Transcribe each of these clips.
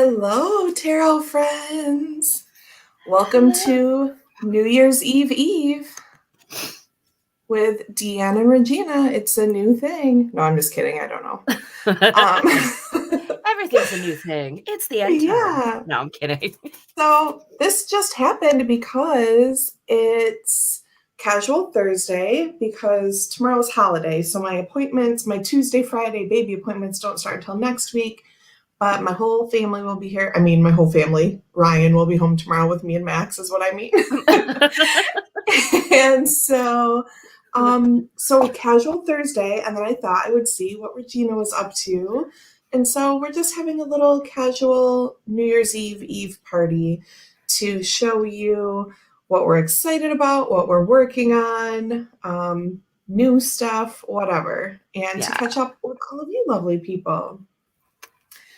Hello, tarot friends. Welcome Hello. to New Year's Eve with Deanne and Regina. It's a new thing. No, I'm just kidding. I don't know. Everything's a new thing. It's the end times. Yeah. No, I'm kidding. So this just happened because it's Casual Thursday because tomorrow's holiday. So my appointments, my Tuesday, Friday baby appointments don't start until next week. But my whole family will be here. I mean, my whole family. Ryan will be home tomorrow with me and Max, is what I mean. And so casual Thursday, and then I thought I would see what Regina was up to. And so we're just having a little casual New Year's Eve party to show you what we're excited about, what we're working on, new stuff, whatever, and to catch up with all of you lovely people.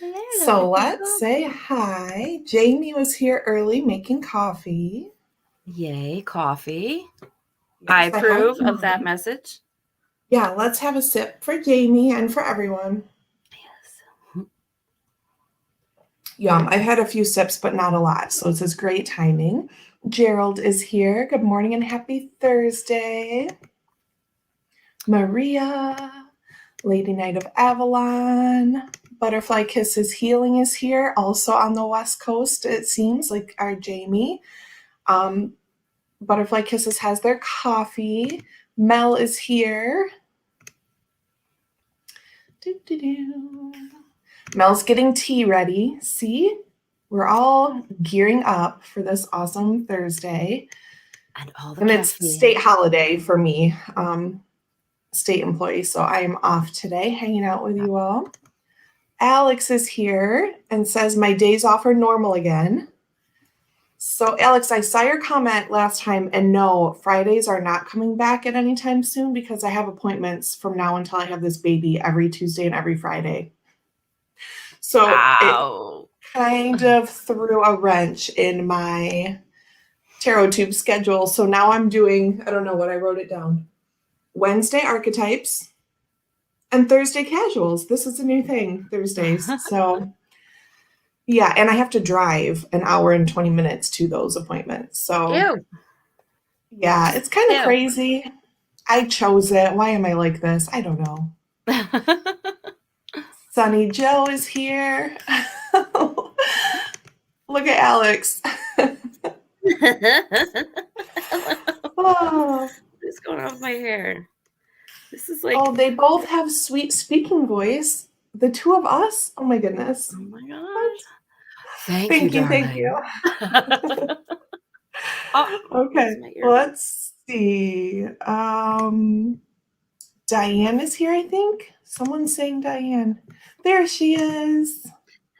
Hello, So let's say hi. Jamie was here early making coffee. Yay, coffee. Yes, I approve of that message. Yeah, let's have a sip for Jamie and for everyone. Yes. Yum. I've had a few sips, but not a lot. So this is great timing. Gerald is here. Good morning and happy Thursday. Maria, Lady Knight of Avalon. Butterfly Kisses Healing is here, also on the West Coast, it seems, like our Jamie. Butterfly Kisses has their coffee. Mel is here. Mel's getting tea ready. See? We're all gearing up for this awesome Thursday. And it's state holiday for me, state employee, so I am off today, hanging out with you all. Alex is here and says my days off are normal again. So Alex, I saw your comment last time, and no, Fridays are not coming back at any time soon because I have appointments from now until I have this baby every Tuesday and every Friday. So it kind of threw a wrench in my tarot tube schedule. So now I'm doing, I don't know what I wrote it down, Wednesday archetypes and Thursday casuals. This is a new thing, Thursdays. So yeah, and I have to drive an hour and 20 minutes to those appointments. So yeah, it's kind of crazy. I chose it. Why am I like this? I don't know. Sunny Joe is here. Look at Alex. Oh, what's going on with my hair? This is like... Oh, they both have sweet speaking voice. The two of us? Oh my goodness. Oh my gosh. Thank you. Okay, let's see. Diane is here, I think. Someone's saying Diane. There she is.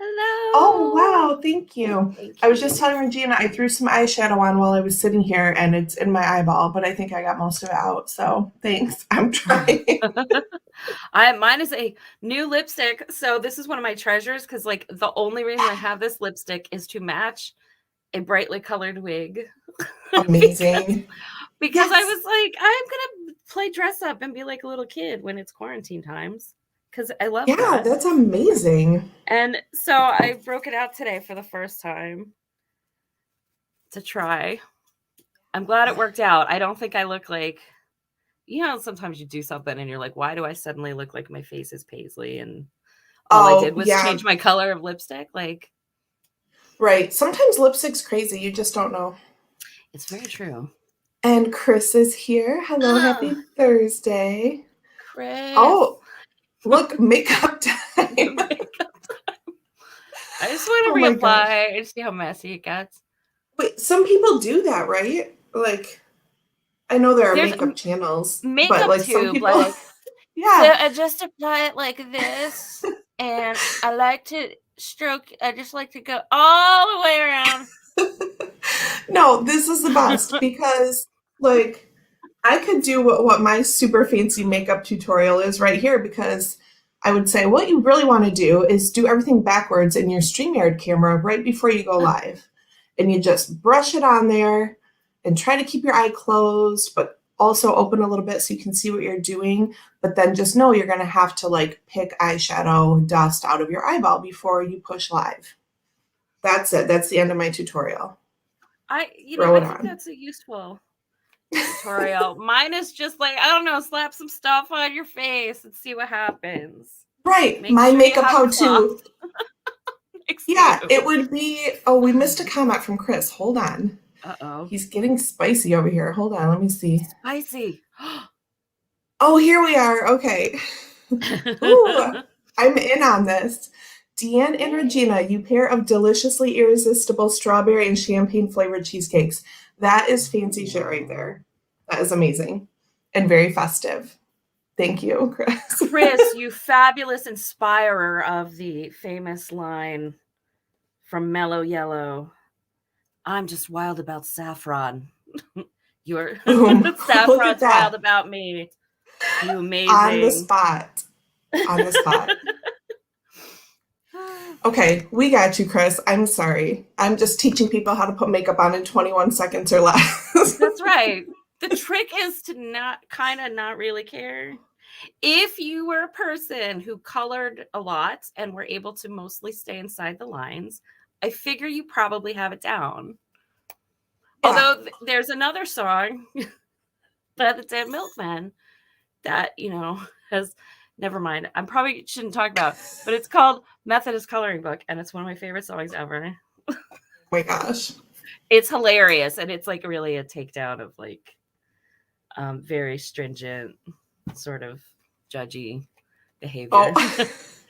Hello. Oh, wow. Thank you. I was just telling Regina I threw some eyeshadow on while I was sitting here, and it's in my eyeball, but I think I got most of it out. So thanks. I'm trying. Mine is a new lipstick. So this is one of my treasures because, like, the only reason I have this lipstick is to match a brightly colored wig. Amazing. because I was like, I'm going to play dress up and be like a little kid when it's quarantine times. Because I love that. Yeah, that's amazing. And so I broke it out today for the first time to try. I'm glad it worked out. I don't think I look like, sometimes you do something and you're like, why do I suddenly look like my face is paisley? And all I did was change my color of lipstick. Like, right. Sometimes lipstick's crazy. You just don't know. It's very true. And Chris is here. Hello, happy Thursday. Chris. Oh, look, makeup time. I just want to reapply and see how messy it gets. Wait, some people do that, right? Like, I know there's makeup channels, but like some people, yeah. So I just apply it like this, and I like to stroke. I just like to go all the way around. No, this is the best because, like, I could do what my super fancy makeup tutorial is right here because I would say what you really want to do is do everything backwards in your StreamYard camera right before you go live. And you just brush it on there and try to keep your eye closed, but also open a little bit so you can see what you're doing. But then just know you're going to have to like pick eyeshadow dust out of your eyeball before you push live. That's it. That's the end of my tutorial. I Throw it think on. that's a useful tutorial. Mine is just like, I don't know, slap some stuff on your face and see what happens. Right. Make My sure makeup you have how-to. Yeah, you. it would be. Oh, we missed a comment from Chris. Hold on. Uh-oh. He's getting spicy over here. Hold on. Let me see. Spicy. Oh, here we are. Okay. Ooh, I'm in on this. Deanne and Regina, you pair of deliciously irresistible strawberry and champagne flavored cheesecakes. That is fancy shit right there. That is amazing and very festive. Thank you, Chris. Chris, you fabulous inspirer of the famous line from Mellow Yellow. I'm just wild about saffron. You're Boom. Look at saffron's that. wild about me. You amazing. On the spot. On the spot. Okay, we got you, Chris. I'm sorry. I'm just teaching people how to put makeup on in 21 seconds or less. That's right. The trick is to not really care. If you were a person who colored a lot and were able to mostly stay inside the lines, I figure you probably have it down. Yeah. Although there's another song by the Dead Milkmen that, has, never mind. I probably shouldn't talk about, but it's called Methodist Coloring Book, and it's one of my favorite songs ever. Oh my gosh. It's hilarious, and it's like really a takedown of like very stringent, sort of judgy behavior. Oh,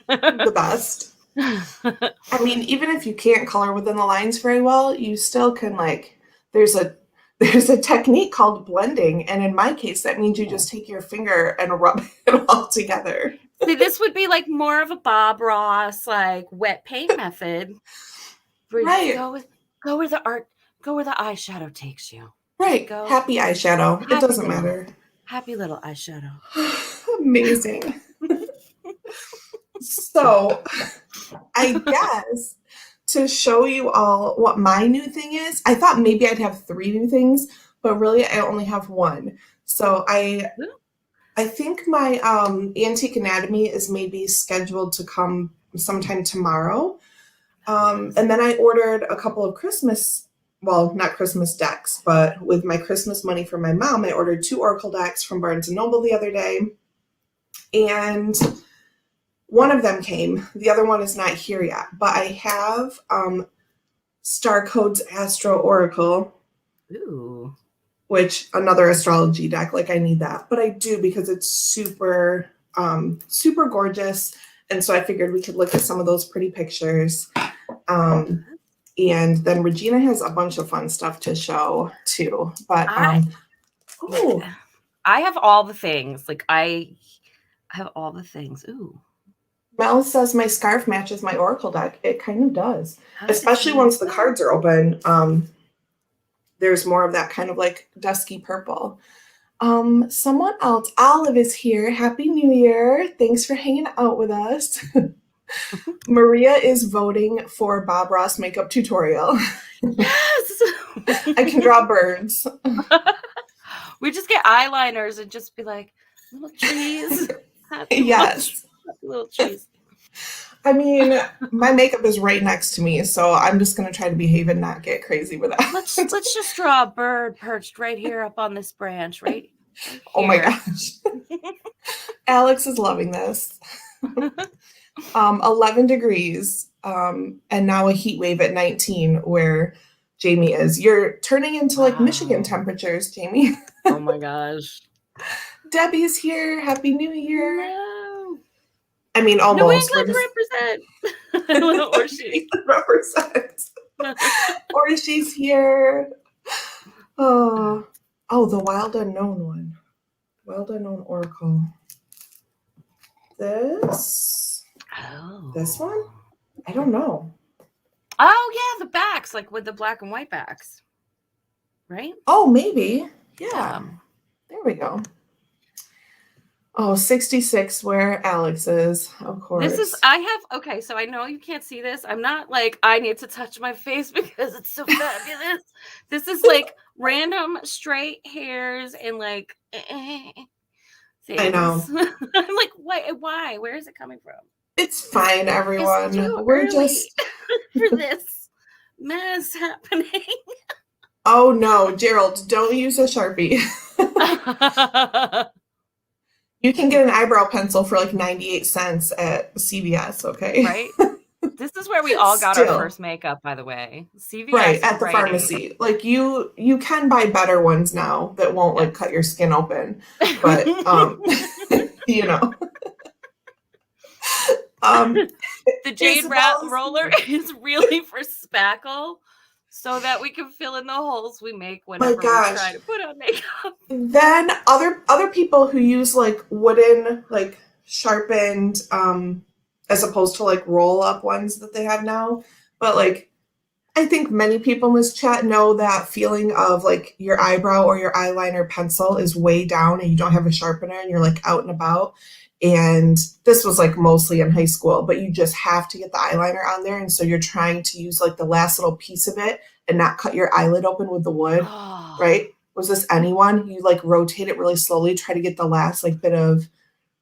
the best. I mean, even if you can't color within the lines very well, you still can there's a technique called blending, and in my case, that means you just take your finger and rub it all together. See, this would be like more of a Bob Ross, like wet paint method. Right. Go where the eyeshadow takes you. Right. Go. Happy eyeshadow. It doesn't matter. Happy little eyeshadow. Amazing. So, I guess to show you all what my new thing is, I thought maybe I'd have 3 new things, but really I only have 1. So I think my Antique Anatomy is maybe scheduled to come sometime tomorrow. And then I ordered a couple of not Christmas decks, but with my Christmas money from my mom, I ordered 2 Oracle decks from Barnes & Noble the other day. And one of them came. The other one is not here yet. But I have Star Codes Astro Oracle. Ooh. Which, another astrology deck. Like, I need that. But I do because it's super, super gorgeous. And so I figured we could look at some of those pretty pictures. And then Regina has a bunch of fun stuff to show too. But I have all the things. Like I have all the things. Ooh. Mel says my scarf matches my Oracle deck. It kind of does. Especially once the cards are open. There's more of that kind of like dusky purple. Someone else, Olive is here. Happy New Year. Thanks for hanging out with us. Maria is voting for Bob Ross makeup tutorial. Yes! I can draw birds. We just get eyeliners and just be like, little trees. Yes. Little trees. I mean, my makeup is right next to me, so I'm just going to try to behave and not get crazy with that. Let's just draw a bird perched right here up on this branch, right here. Oh my gosh. Alex is loving this. 11 degrees, and now a heat wave at 19 where Jamie is. You're turning into like Michigan temperatures, Jamie. Oh my gosh. Debbie's here. Happy New Year. No. I mean, almost. New England represent. Or she represents. Or she's here. Oh, the Wild Unknown one. Wild Unknown Oracle. This one? I don't know. Oh yeah, the backs, like with the black and white backs. Right? Oh, maybe. Yeah. There we go. Oh, 66 where Alex is, of course. So I know you can't see this. I'm not like, I need to touch my face because it's so fabulous. This is like random straight hairs and like things. I know. I'm like, why? Where is it coming from? It's fine, everyone. It's too We're early just for this. mess happening. Oh no, Gerald, don't use a Sharpie. You can get an eyebrow pencil for like 98 cents at CVS, okay? Right? This is where we all got our Still. first makeup, by the way. CVS Right, or at the Rite Aid. pharmacy. Like you can buy better ones now that won't like cut your skin open. But you know. The Jade Rat roller is really for spackle so that we can fill in the holes we make whenever we try to put on makeup. Then other people who use like wooden, like sharpened, as opposed to like roll up ones that they have now. But like I think many people in this chat know that feeling of like your eyebrow or your eyeliner pencil is way down and you don't have a sharpener and you're like out and about. And this was like mostly in high school, but you just have to get the eyeliner on there. And so you're trying to use like the last little piece of it and not cut your eyelid open with the wood, right? Was this anyone? You like rotate it really slowly, try to get the last like bit of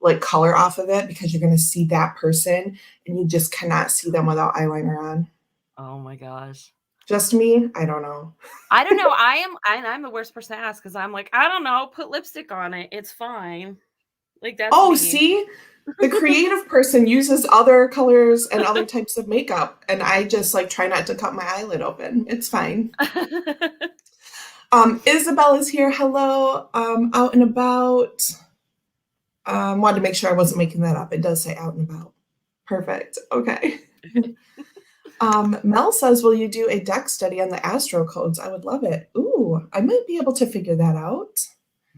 like color off of it because you're going to see that person and you just cannot see them without eyeliner on. Oh my gosh. Just me? I don't know. I don't know. I'm the worst person to ask because I'm like, I don't know, put lipstick on it. It's fine. Like that's me. See? The creative person uses other colors and other types of makeup. And I just like try not to cut my eyelid open. It's fine. Isabel is here. Hello. Out and about. Wanted to make sure I wasn't making that up. It does say out and about. Perfect. Okay. Mel says, will you do a deck study on the astro codes? I would love it. Ooh, I might be able to figure that out.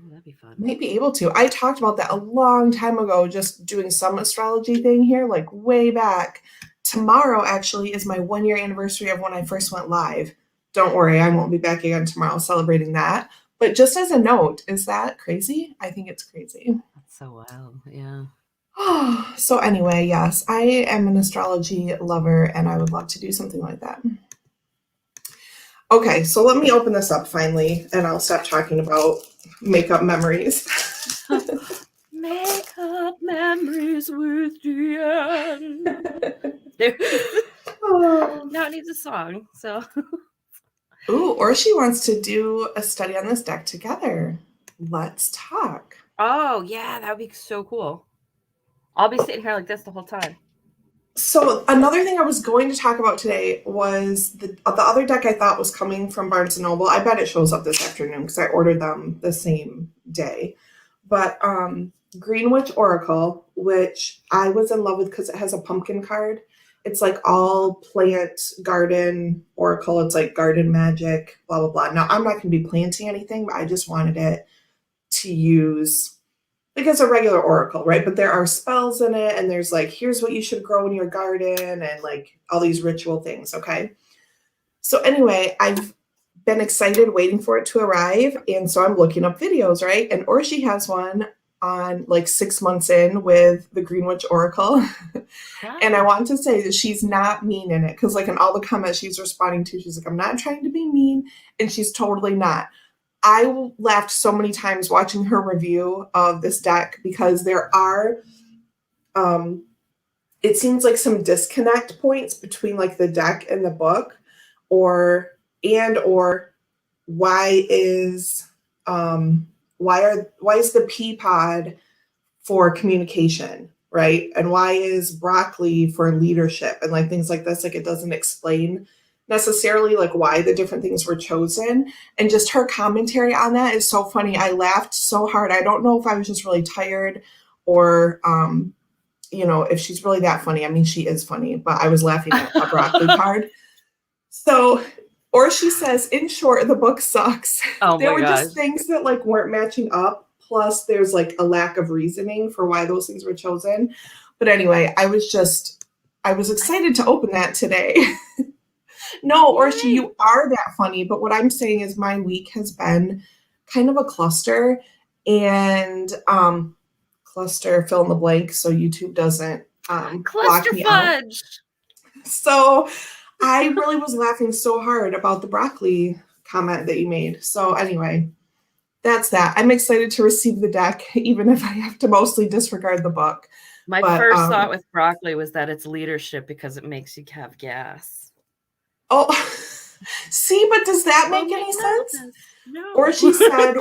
Oh, that'd be fun. Might be able to. I talked about that a long time ago, just doing some astrology thing here, like way back. Tomorrow actually is my 1-year anniversary of when I first went live. Don't worry, I won't be back again tomorrow celebrating that. But just as a note, is that crazy? I think it's crazy. That's so wild. Yeah. So anyway, yes, I am an astrology lover and I would love to do something like that. Okay, so let me open this up finally and I'll stop talking about makeup memories. Makeup memories with Diane. Now it needs a song, so. Ooh, or she wants to do a study on this deck together. Let's talk. Oh, yeah, that would be so cool. I'll be sitting here like this the whole time. So another thing I was going to talk about today was the other deck I thought was coming from Barnes & Noble. I bet it shows up this afternoon because I ordered them the same day. But Greenwich Oracle, which I was in love with because it has a pumpkin card. It's like all plant, garden, oracle. It's like garden magic, blah, blah, blah. Now, I'm not going to be planting anything, but I just wanted it to use like it's a regular oracle, right? But there are spells in it and there's like, here's what you should grow in your garden and like all these ritual things, okay? So anyway, I've been excited waiting for it to arrive. And so I'm looking up videos, right? And Orshi has one on like 6 months in with the Greenwich Oracle. Wow. And I want to say that she's not mean in it because like in all the comments she's responding to, she's like, I'm not trying to be mean. And she's totally not. I laughed so many times watching her review of this deck because there are, it seems like some disconnect points between like the deck and the book, or why is the pea pod for communication, right? And why is broccoli for leadership and like things like this? Like it doesn't explain necessarily like why the different things were chosen, and just her commentary on that is so funny. I laughed so hard. I don't know if I was just really tired or if she's really that funny. I mean, she is funny, but I was laughing at a broccoli card. So, or she says, in short, the book sucks. Oh there my were gosh. just things that like weren't matching up, plus there's like a lack of reasoning for why those things were chosen. But anyway, I was excited to open that today. No, Orshi, you are that funny. But what I'm saying is my week has been kind of a cluster, and cluster fill in the blank so YouTube doesn't block me out. So I really was laughing so hard about the broccoli comment that you made. So anyway, that's that. I'm excited to receive the deck, even if I have to mostly disregard the book. My first thought with broccoli was that it's leadership because it makes you have gas. Oh, see, but does that make Well, any no, sense? no. Or she said,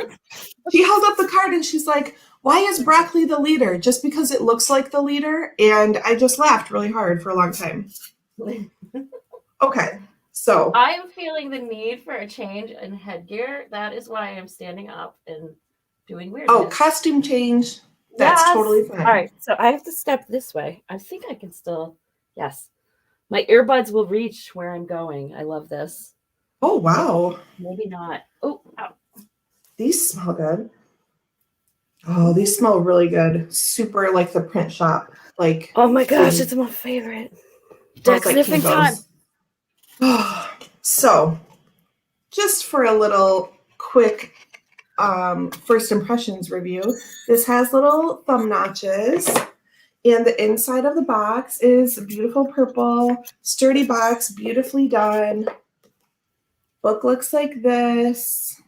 she held up the card and she's like, why is broccoli the leader? Just because it looks like the leader? And I just laughed really hard for a long time. Okay, so. I am feeling the need for a change in headgear. That is why I'm standing up and doing weirdness. Oh, costume change. That's totally fine. All right, so I have to step this way. I think I can still, yes. My earbuds will reach where I'm going. I love this. Oh, wow. Maybe not. Oh, ow. These smell good. Oh, these smell really good. Super like the print shop. Like, oh my gosh, thing. it's my favorite. Smells Deck like sniffing time. So, just for a little quick first impressions review, this has little thumb notches. And the inside of the box is a beautiful purple, sturdy box, beautifully done. Book looks like this.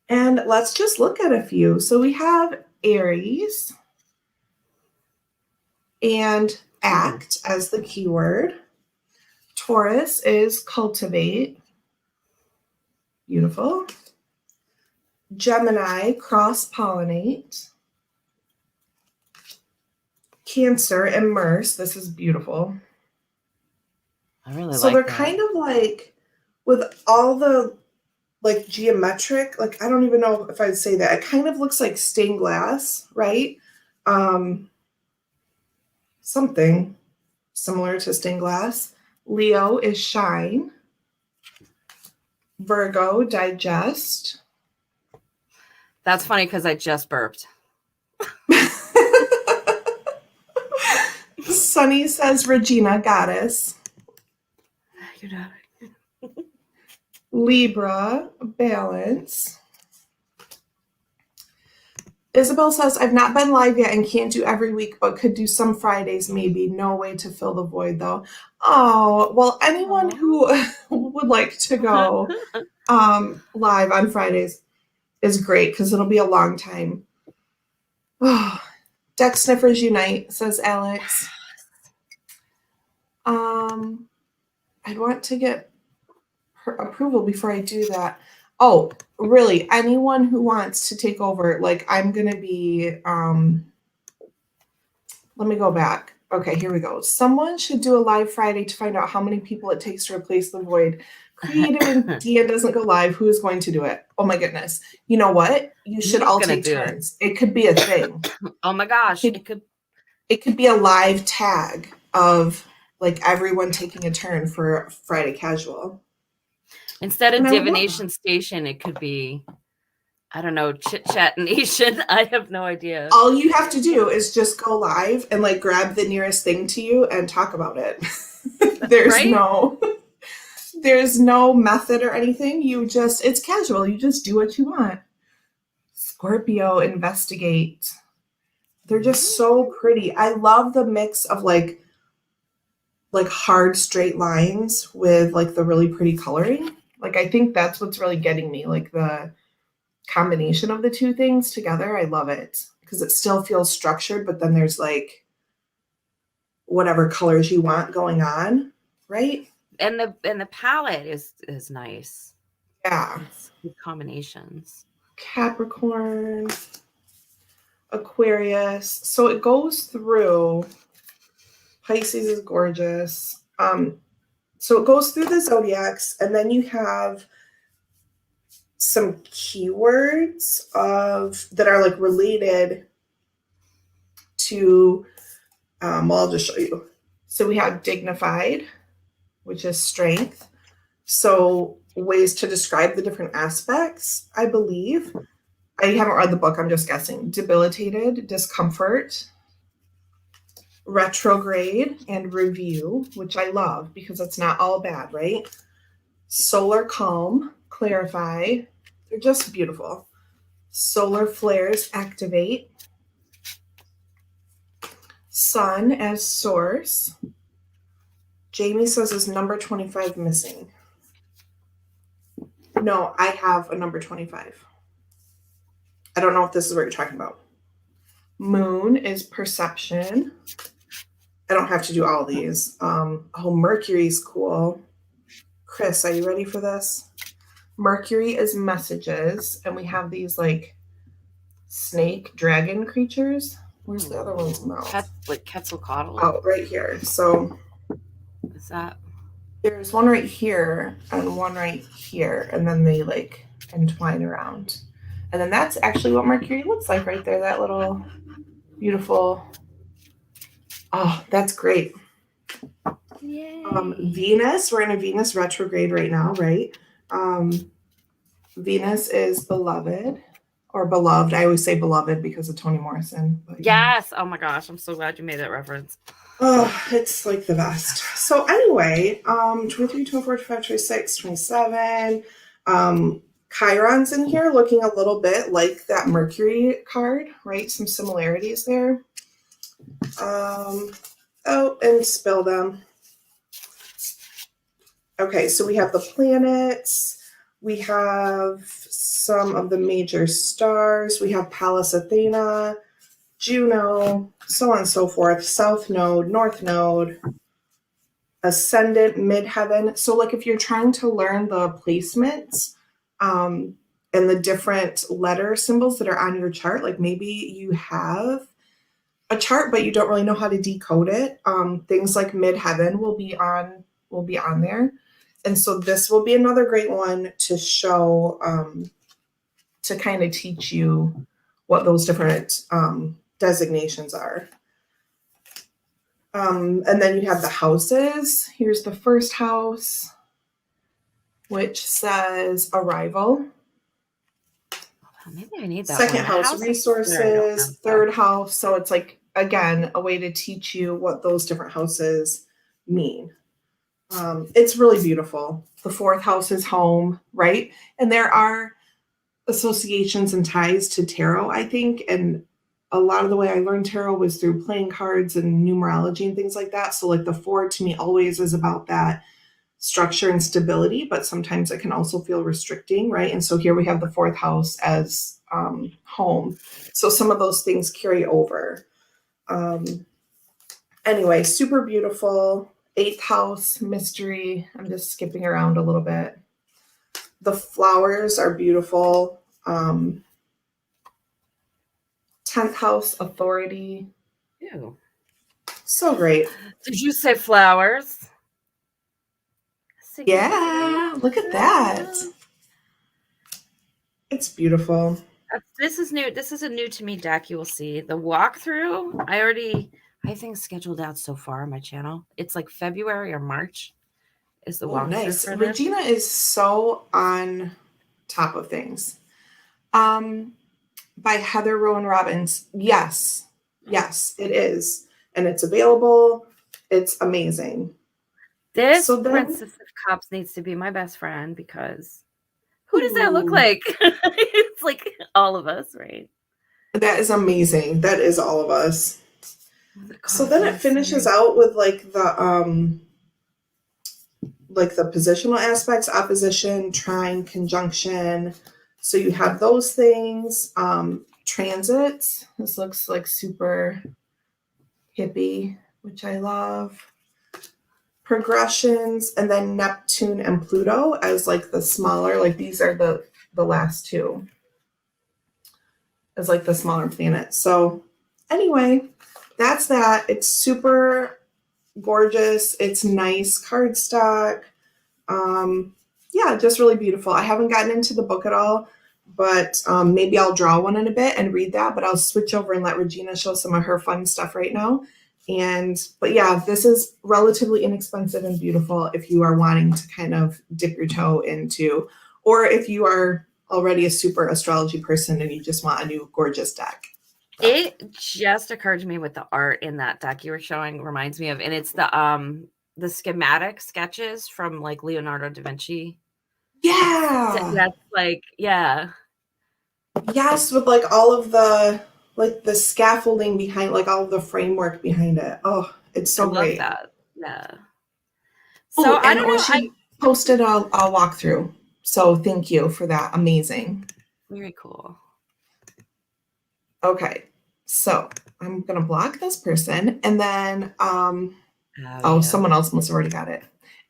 And let's just look at a few. So we have Aries and act as the keyword. Taurus is cultivate. Beautiful. Gemini, cross-pollinate. Cancer, immerse. This is beautiful. I really so like they're that. kind of like with all the like geometric, like I don't even know if I'd say that. It kind of looks like stained glass, right? Something similar to stained glass. Leo is shine. Virgo, digest. That's funny because I just burped. Sunny says Regina, goddess. You're not. Libra, balance. Isabel says, I've not been live yet and can't do every week, but could do some Fridays maybe. No way to fill the void though. Oh, well, anyone who would like to go live on Fridays is great because it'll be a long time. Oh, Deck Sniffers Unite, says Alex. I'd want to get her approval before I do that. Oh, really? Anyone who wants to take over, like I'm gonna be let me go back. Okay, here we go. Someone should do a live Friday to find out how many people it takes to replace the void. Creative and Dia doesn't go live. Who is going to do it? Oh my goodness. You know what? You should all take turns. It could be a thing. Oh my gosh. It could be a live tag of like everyone taking a turn for Friday casual. Instead of Divination Station, it could be, I don't know, Chit Chat Nation. I have no idea. All you have to do is just go live and like grab the nearest thing to you and talk about it. There's no method or anything. It's casual. You just do what you want. Scorpio, investigate. They're just so pretty. I love the mix of like hard straight lines with like the really pretty coloring. Like I think that's what's really getting me, like the combination of the two things together. I love it because it still feels structured, but then there's like whatever colors you want going on, right? And the palette is nice. Yeah. It's good combinations. Capricorn, Aquarius. So it goes through. Pisces is gorgeous. So it goes through the zodiacs, and then you have some keywords that are like related to. I'll just show you. So we have dignified, which is strength. So ways to describe the different aspects, I believe. I haven't read the book. I'm just guessing. Debilitated, discomfort. Retrograde and review, which I love because it's not all bad, right? Solar calm, clarify. They're just beautiful. Solar flares, activate. Sun as source. Jamie says is number 25 missing. No, I have a number 25. I don't know if this is what you're talking about. Moon is perception. I don't have to do all these. Oh, Mercury's cool. Chris, are you ready for this? Mercury is messages, and we have these like snake dragon creatures. Where's the other one's mouth? Like Quetzalcoatl? Oh, right here. So is that? There's one right here and one right here, and then they like entwine around. And then that's actually what Mercury looks like right there, that little beautiful. Oh, that's great. Yay. Venus, we're in a Venus retrograde right now, right? Venus is beloved or beloved. I always say beloved because of Toni Morrison. But, yes. Oh my gosh. I'm so glad you made that reference. Oh, it's like the best. So anyway, 23, 24, 25, 26, 27. Chiron's in here looking a little bit like that Mercury card, right? Some similarities there. Oh, and spill them. Okay, so we have the planets. We have some of the major stars. We have Pallas Athena, Juno, so on and so forth. South Node, North Node, Ascendant, Midheaven. So like if you're trying to learn the placements and the different letter symbols that are on your chart, like maybe you have a chart but you don't really know how to decode it, things like Midheaven will be on there. And so this will be another great one to show, to kind of teach you what those different designations are. And then you have the houses. Here's the first house, which says arrival. Maybe I need that. Second house, resources. Third house. So it's like, again, a way to teach you what those different houses mean. It's really beautiful. The fourth house is home, right? And there are associations and ties to tarot, I think. And a lot of the way I learned tarot was through playing cards and numerology and things like that. So like the four to me always is about that structure and stability, but sometimes it can also feel restricting, right? And so here we have the fourth house as home. So some of those things carry over. Anyway, super beautiful. Eighth house, mystery. I'm just skipping around a little bit. The flowers are beautiful. 10th house, authority. Ew. So great. Did you say flowers? Yeah, look at that. It's beautiful. This is new. This is a new to me deck. You will see the walkthrough. I think scheduled out so far on my channel. It's like February or March is the walkthrough. Nice. For Regina is so on top of things. By Heather Rowan Robbins. Yes, it is. And it's available. It's amazing. This Princess of Cups needs to be my best friend because who does that look like? It's like all of us, right? That is amazing. That is all of us. So then it finishes out with like the positional aspects, opposition, trine, conjunction. So you have those things. Transits. This looks like super hippie, which I love. Progressions, and then Neptune and Pluto as like the smaller, like these are the last two as like the smaller planets. So anyway, that's that. It's super gorgeous. It's nice cardstock. Yeah, just really beautiful. I haven't gotten into the book at all, but maybe I'll draw one in a bit and read that, but I'll switch over and let Regina show some of her fun stuff right now. But yeah, this is relatively inexpensive and beautiful if you are wanting to kind of dip your toe into, or if you are already a super astrology person and you just want a new gorgeous deck. It just occurred to me with the art in that deck you were showing reminds me of, and it's the schematic sketches from like Leonardo da Vinci. Yeah. That's like, yeah. Yes, with like all of the scaffolding behind, like all of the framework behind it. Oh, it's so great. I love that. Yeah. So I don't know. She posted a walkthrough. So thank you for that. Amazing. Very cool. Okay. So I'm going to block this person. And then, yeah. someone else must have already got it.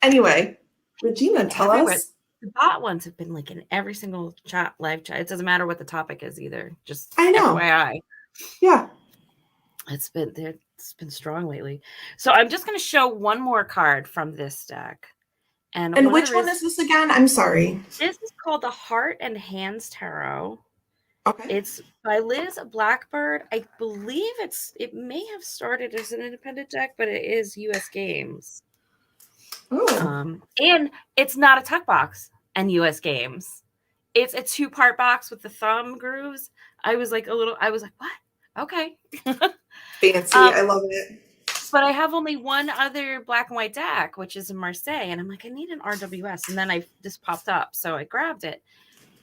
Anyway, Regina, tell Everywhere. us. The bot ones have been like in every single chat, live chat. It doesn't matter what the topic is either. Just I know. FYI. Yeah. It's been strong lately. So I'm just going to show one more card from this deck. And which one is this again? I'm sorry. This is called the Heart and Hands Tarot. Okay. It's by Liz Blackbird. I believe it may have started as an independent deck, but it is US Games. Oh. And it's not a tuck box and US Games. It's a 2-part box with the thumb grooves. I was like, what? Okay. Fancy. I love it. But I have only one other black and white deck, which is in Marseille. And I'm like, I need an RWS. And then this popped up. So I grabbed it.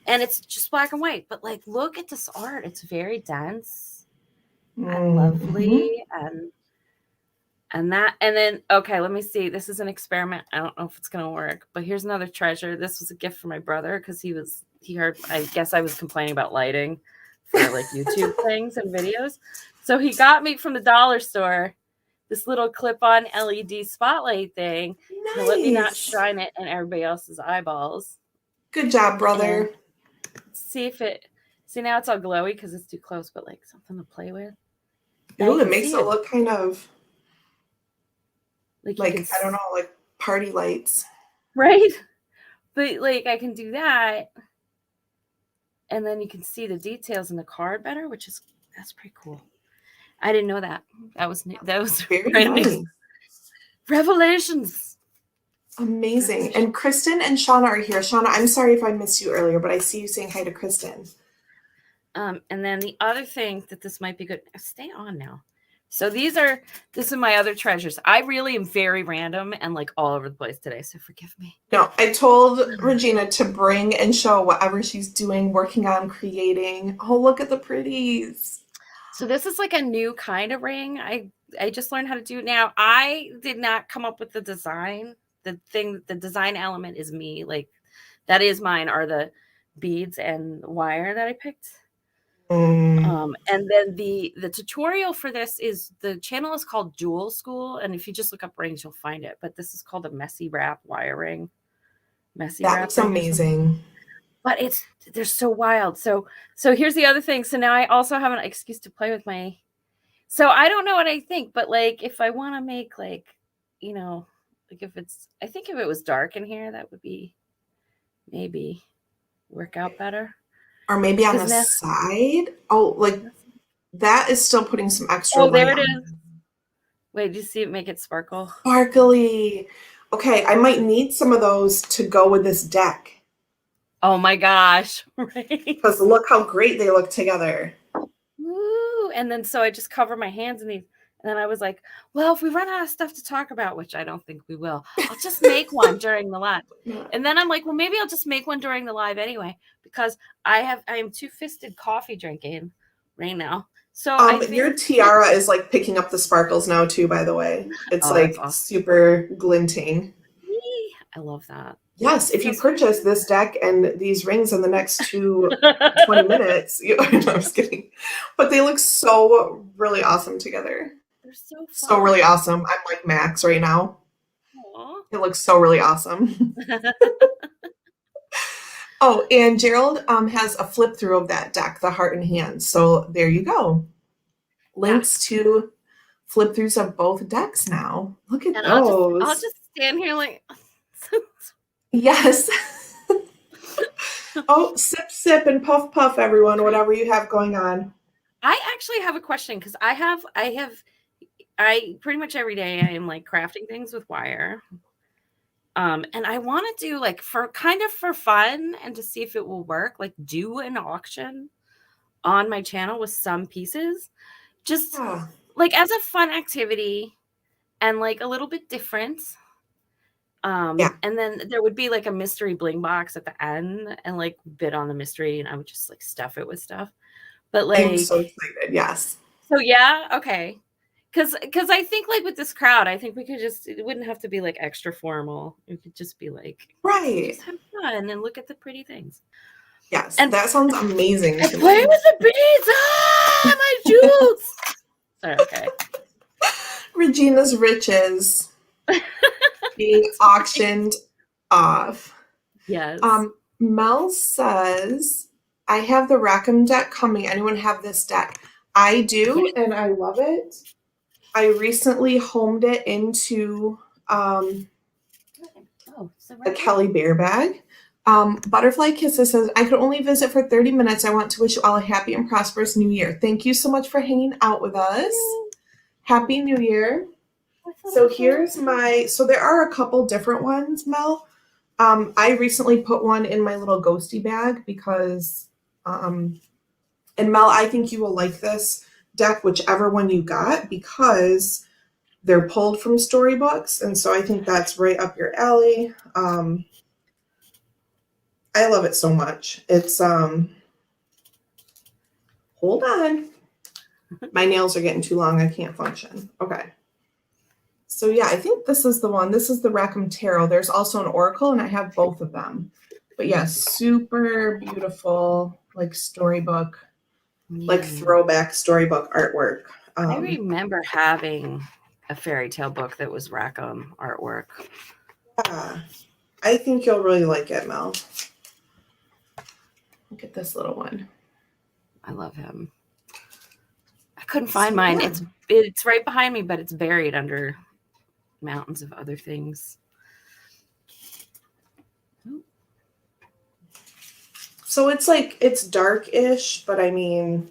And it's just black and white. But like, look at this art. It's very dense and lovely. And then, okay, let me see. This is an experiment. I don't know if it's going to work. But here's another treasure. This was a gift for my brother because he heard, I guess I was complaining about lighting for like YouTube things and videos. So he got me from the dollar store this little clip-on LED spotlight thing. Nice. To let me not shine it in everybody else's eyeballs. Good job, brother. See now it's all glowy because it's too close, but like something to play with. Ooh, it makes it look kind of like I don't know, like party lights. Right? But like I can do that. And then you can see the details in the card better, that's pretty cool. I didn't know that. That was very nice. Revelations. Amazing. And Kristen and Shauna are here. Shauna, I'm sorry if I missed you earlier, but I see you saying hi to Kristen. And then the other thing that this might be good. Stay on now. So this is my other treasures. I really am very random and like all over the place today. So forgive me. No, I told Regina to bring and show whatever she's doing, working on, creating. Oh, look at the pretties. So this is like a new kind of ring. I just learned how to do it now. I did not come up with the design. The design element is me. Like that is mine are the beads and wire that I picked. And then the tutorial for this is the channel is called Jewel School. And if you just look up rings, you'll find it. But this is called a messy wrap wire ring. That looks amazing. But they're so wild. So here's the other thing. So now I also have an excuse to play with so I don't know what I think, but like if I want to make like, like I think if it was dark in here, that would be maybe work out better. Or maybe on the side. Oh, like that is still putting some extra light. Oh, there it is. Wait, do you see it make it sparkle? Sparkly. Okay, I might need some of those to go with this deck. Oh my gosh. Right. Because look how great they look together. Woo. And then so I just cover my hands in these. And then I was like, well, if we run out of stuff to talk about, which I don't think we will, I'll just make one during the live. And then I'm like, well, maybe I'll just make one during the live anyway, because I am two-fisted coffee drinking right now. So your tiara is like picking up the sparkles now too, by the way. It's awesome. Super glinting. I love that. Yes, if you purchase this deck and these rings in the next 20 minutes, no, I'm just kidding. But they look so really awesome together. They're so fun. So really awesome. I'm like Max right now. Aww. It looks so really awesome. Oh, and Gerald has a flip through of that deck, the Heart and Hands. So there you go. Links to flip throughs of both decks now. Look at those. I'll just stand here like... Yes. Oh, sip, sip, and puff, puff, everyone, whatever you have going on. I actually have a question because I pretty much every day I am like crafting things with wire. And I want to do like for fun and to see if it will work, like do an auction on my channel with some pieces, just like as a fun activity and like a little bit different. And then there would be like a mystery bling box at the end and like bid on the mystery and I would just like stuff it with stuff. But like I'm so excited, yes. So yeah, okay. Because I think like with this crowd, I think we could it wouldn't have to be like extra formal. It could just be like just have fun and look at the pretty things. Yes, and that sounds amazing. And play with the beads. My Woots. Sorry, okay. Regina's riches being auctioned off. Yes. Mel says, I have the Rackham deck coming. Anyone have this deck? I do, and I love it. I recently homed it into a Kelly Bear bag. Butterfly Kisses says, I could only visit for 30 minutes. I want to wish you all a happy and prosperous new year. Thank you so much for hanging out with us. Happy New Year. So here's so there are a couple different ones, Mel. I recently put one in my little ghosty bag because, and Mel, I think you will like this deck, whichever one you got, because they're pulled from storybooks. And so I think that's right up your alley. I love it so much. It's, hold on. My nails are getting too long. I can't function. Okay. So yeah, I think this is the one. This is the Rackham Tarot. There's also an Oracle, and I have both of them. But yeah, super beautiful, like storybook, like throwback storybook artwork. I remember having a fairy tale book that was Rackham artwork. Yeah, I think you'll really like it, Mel. Look at this little one. I love him. I couldn't find mine. Yeah. It's right behind me, but it's buried under mountains of other things. So it's like, it's dark-ish, but I mean,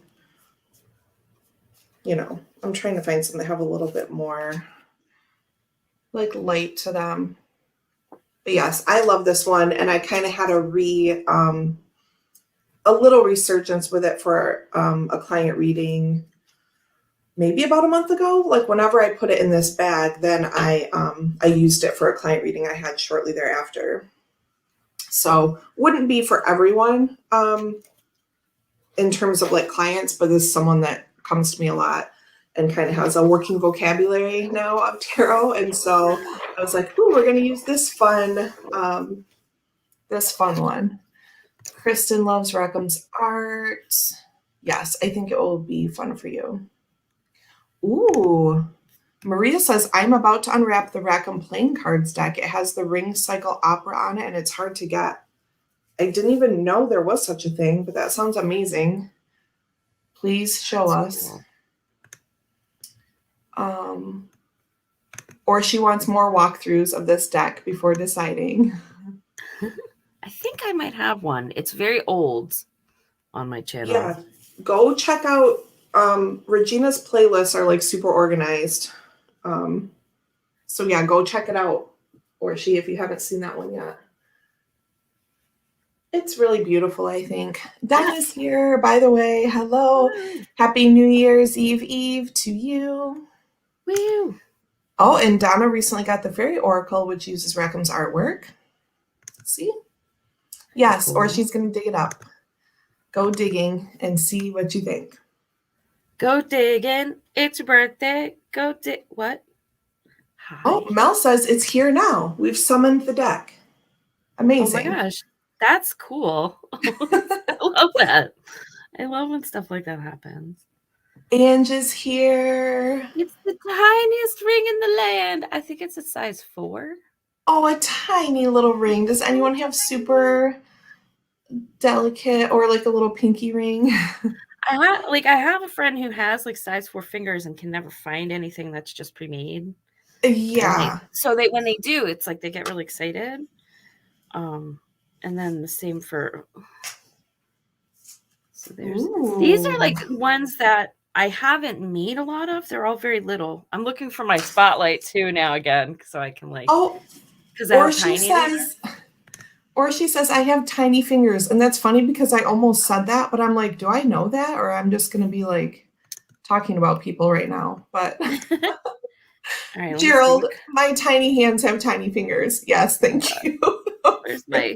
you know, I'm trying to find some that have a little bit more like light to them. But yes, I love this one, and I kind of had a little resurgence with it for a client reading maybe about a month ago. Like whenever I put it in this bag, then I used it for a client reading I had shortly thereafter. So wouldn't be for everyone in terms of like clients, but this is someone that comes to me a lot and kind of has a working vocabulary now of tarot. And so I was like, ooh, we're going to use this fun one. Kristen loves Rackham's art. Yes, I think it will be fun for you. Ooh, Maria says, I'm about to unwrap the Rackham playing cards deck. It has the Ring Cycle Opera on it, and it's hard to get. I didn't even know there was such a thing, but that sounds amazing. Please show us. Cool. Or she wants more walkthroughs of this deck before deciding. I think I might have one. It's very old on my channel. Yeah, go check out Regina's playlists are like super organized. So yeah, go check it out. Or if you haven't seen that one yet. It's really beautiful, I think. Donna's here, by the way. Hello. Happy New Year's Eve to you. Woo. Oh, and Donna recently got the Fairy Oracle, which uses Rackham's artwork. See? Yes, cool. Or she's going to dig it up. Go digging and see what you think. Go digging. It's your birthday. Go dig. What? Hi. Oh, Mel says it's here now. We've summoned the deck. Amazing. Oh my gosh. That's cool. I love that. I love when stuff like that happens. Ange is here. It's the tiniest ring in the land. I think it's a size 4. Oh, a tiny little ring. Does anyone have super delicate or like a little pinky ring? I have a friend who has like size 4 fingers and can never find anything that's just pre-made. Yeah. When they do, it's like they get really excited. And then the same for. So these are like ones that I haven't made a lot of. They're all very little. I'm looking for my spotlight too now again, so I can like. Oh, because she says I have tiny fingers, and that's funny because I almost said that, but I'm like, do I know that, or I'm just gonna be like talking about people right now? But all right, Gerald, my tiny hands have tiny fingers. Yes, thank you. Where's my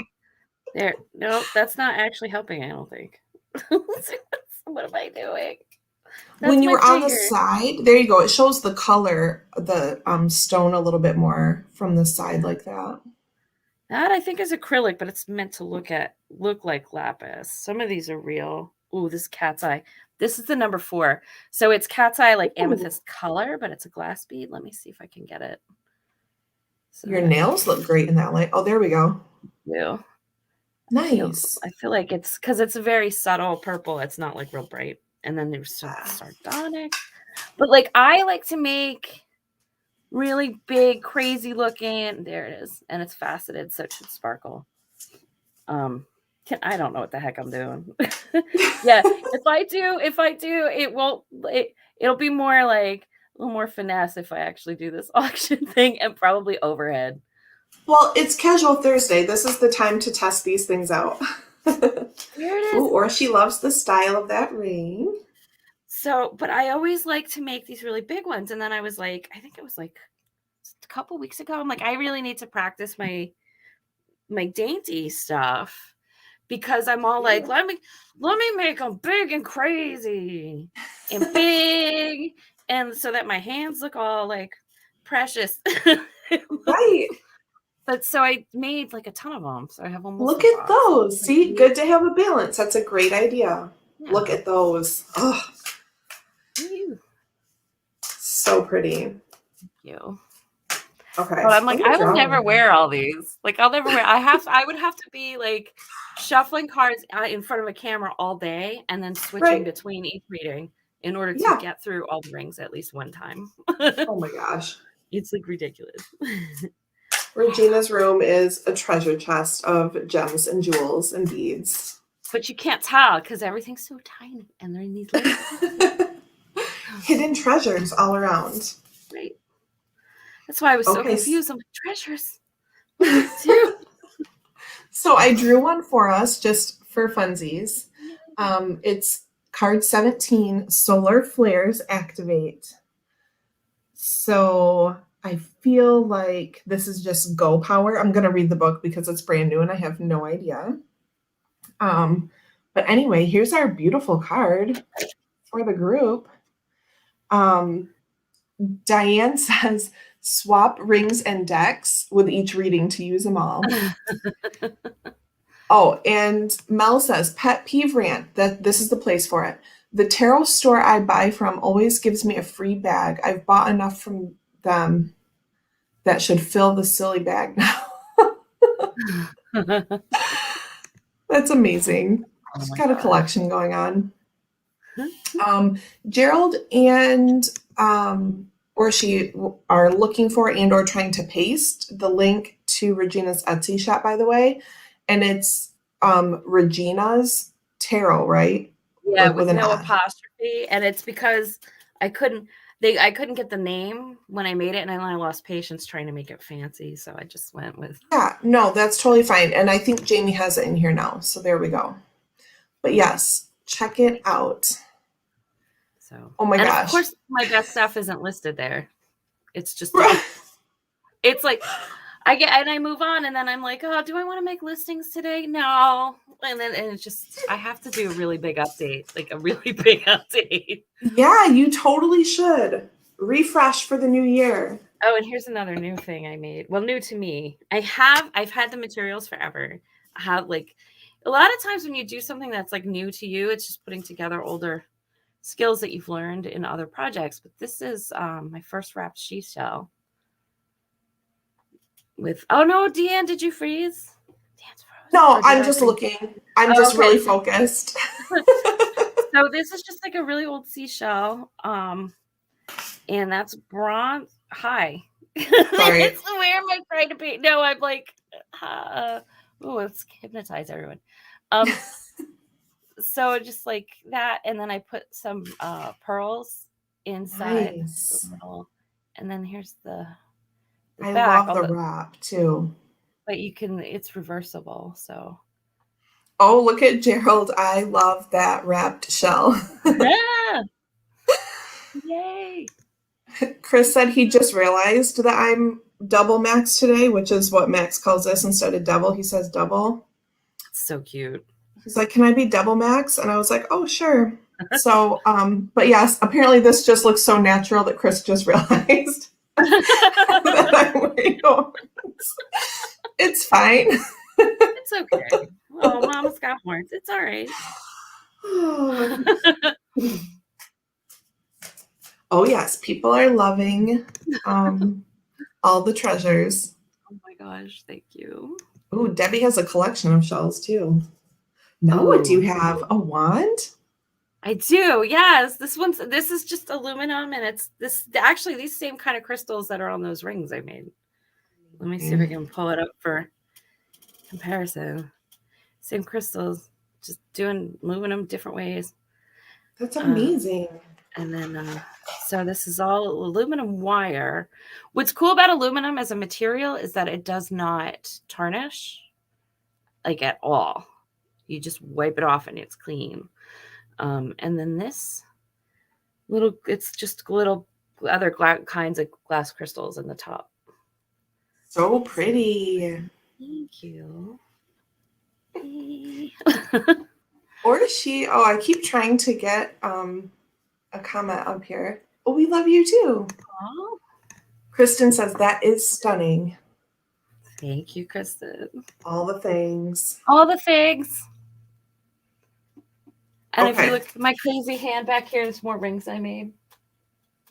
there? No, that's not actually helping. I don't think. What am I doing? When you were on the side, there you go. It shows the color, the stone a little bit more from the side like that. That I think is acrylic, but it's meant to look like lapis. Some of these are real. Ooh, this cat's eye. This is the number 4. So it's cat's eye, like amethyst color, but it's a glass bead. Let me see if I can get it. So Your nails look great in that light. Oh, there we go. Yeah. Nice. I feel like it's because it's a very subtle purple. It's not like real bright. And then there's some sardonic. But like I like to make really big, crazy looking. There it is. And it's faceted, so it should sparkle. I don't know what the heck I'm doing. Yeah, if I do, it'll be more like a little more finesse if I actually do this auction thing, and probably overhead. Well, it's Casual Thursday. This is the time to test these things out. Here it is. Ooh, or she loves the style of that ring. So, but I always like to make these really big ones. And then I was like, I think it was like a couple weeks ago, I'm like, I really need to practice my dainty stuff, because I'm all like, let me make them big and crazy and big, and so that my hands look all like precious. Right. But so I made like a ton of them. So I have almost. Look at those. See, good to have a balance. That's a great idea. Yeah. Look at those. Oh, so pretty. Thank you. Okay. But I'm like, I will never wear all these. Like, I'll never wear. I would have to be like shuffling cards in front of a camera all day, and then switching between each reading in order to get through all the rings at least one time. Oh my gosh. It's like ridiculous. Regina's room is a treasure chest of gems and jewels and beads. But you can't tell because everything's so tiny, and they're in these little hidden treasures all around. Right. That's why I was so confused. I'm like, treasures. What do I do? So I drew one for us just for funsies. It's card 17, Solar Flares Activate. So I feel like this is just go power. I'm going to read the book because it's brand new and I have no idea. But anyway, here's our beautiful card for the group. Diane says, swap rings and decks with each reading to use them all. Oh, and Mel says, pet peeve rant, that this is the place for it. The tarot store I buy from always gives me a free bag. I've bought enough from them that should fill the silly bag now. That's amazing. She's got a collection going on. Gerald and she are looking for and or trying to paste the link to Regina's Etsy shop, by the way. And it's Regina's Tarot, right? Yeah, like with no apostrophe. And it's because I couldn't get the name when I made it, and I lost patience trying to make it fancy. So I just went with. Yeah, no, that's totally fine. And I think Jamie has it in here now. So there we go. But yes, check it out. So, oh my gosh. Of course, my best stuff isn't listed there. It's just, it's like, I move on, and then I'm like, oh, do I want to make listings today? No. And it's just, I have to do a really big update, like a really big update. Yeah, you totally should. Refresh for the new year. Oh, and here's another new thing I made. Well, new to me. I've had the materials forever. I have like, a lot of times when you do something that's like new to you, it's just putting together older skills that you've learned in other projects. But this is my first wrapped sheath shell. With, oh no, Deanne, did you freeze? Deanne's frozen. No, I'm just looking. I'm just really focused. So this is just like a really old seashell. And that's bronze. Hi. Sorry. It's where am I trying to be? No, I'm like, let's hypnotize everyone. So just like that, and then I put some pearls inside. Nice. And then here's the I back. love the wrap too. But it's reversible, so. Oh, look at Gerald. I love that wrapped shell. Yeah. Yay. Chris said he just realized that I'm double max today, which is what Max calls this instead of double. He says double. So cute. He's like, can I be double max? And I was like, oh, sure. So, but yes, apparently this just looks so natural that Chris just realized that I'm wearing horns. It's fine. It's okay. Oh, Mama's got horns. It's all right. Oh yes, people are loving all the treasures. Oh my gosh, thank you. Oh, Debbie has a collection of shells too. Now what do you have? A wand? I do, yes. This is just aluminum, and it's actually these same kind of crystals that are on those rings I made. Let me see if I can pull it up for comparison. Same crystals, just moving them different ways. That's amazing. And then, so this is all aluminum wire. What's cool about aluminum as a material is that it does not tarnish, like at all. You just wipe it off and it's clean. And then this it's just little other kinds of glass crystals in the top. So pretty. Thank you. Or does she? Oh, I keep trying to get a comment up here. Oh, we love you too. Oh, Kristen says that is stunning. thank you, Kristen. All the things. All the things. And Okay. if you look at my crazy hand back here, there's more rings I made.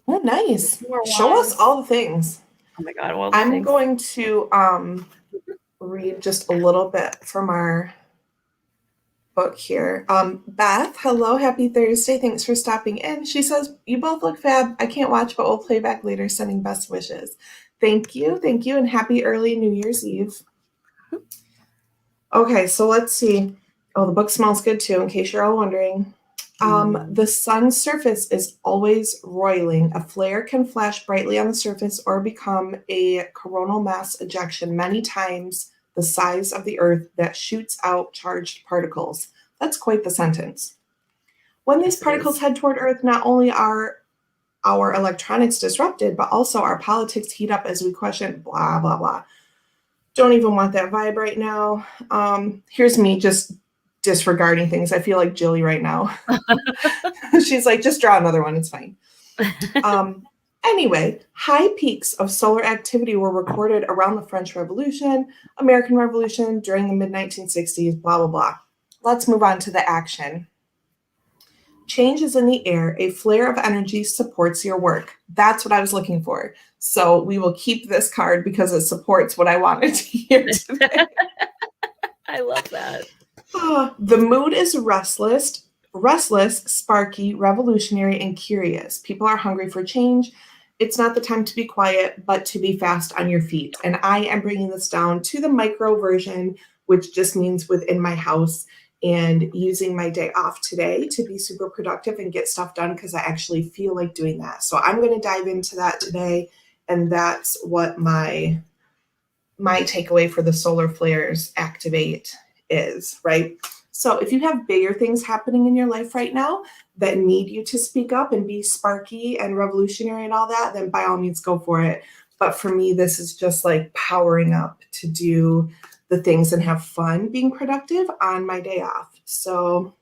Oh, nice. Show us all the things. Oh my God. Well, I'm going to read just a little bit from our book here. Beth, hello, happy Thursday. Thanks for stopping in. She says, you both look fab. I can't watch, but we'll play back later, sending best wishes. Thank you, and happy early New Year's Eve. Okay, so let's see. Oh, the book smells good too, in case you're all wondering. The sun's surface is always roiling. A flare can flash brightly on the surface or become a coronal mass ejection many times the size of the Earth that shoots out charged particles. That's quite the sentence. When these particles head toward Earth, not only are our electronics disrupted, but also our politics heat up as we question blah, blah, blah. Don't even want that vibe right now. Here's me just disregarding things. I feel like Jilly right now. She's like, just draw another one. It's fine. Anyway, high peaks of solar activity were recorded around the French Revolution, American Revolution, during the mid-1960s, blah, blah, blah. Let's move on to the action. Change is in the air. A flare of energy supports your work. That's what I was looking for. So we will keep this card because it supports what I wanted to hear today. I love that. The mood is restless, sparky, revolutionary, and curious. People are hungry for change. It's not the time to be quiet, but to be fast on your feet. And I am bringing this down to the micro version, which just means within my house, and using my day off today to be super productive and get stuff done because I actually feel like doing that. So I'm going to dive into that today. And that's what my takeaway for the solar flares activate is, right? So if you have bigger things happening in your life right now that need you to speak up and be sparky and revolutionary and all that, then by all means go for it. But for me, this is just like powering up to do the things and have fun being productive on my day off. So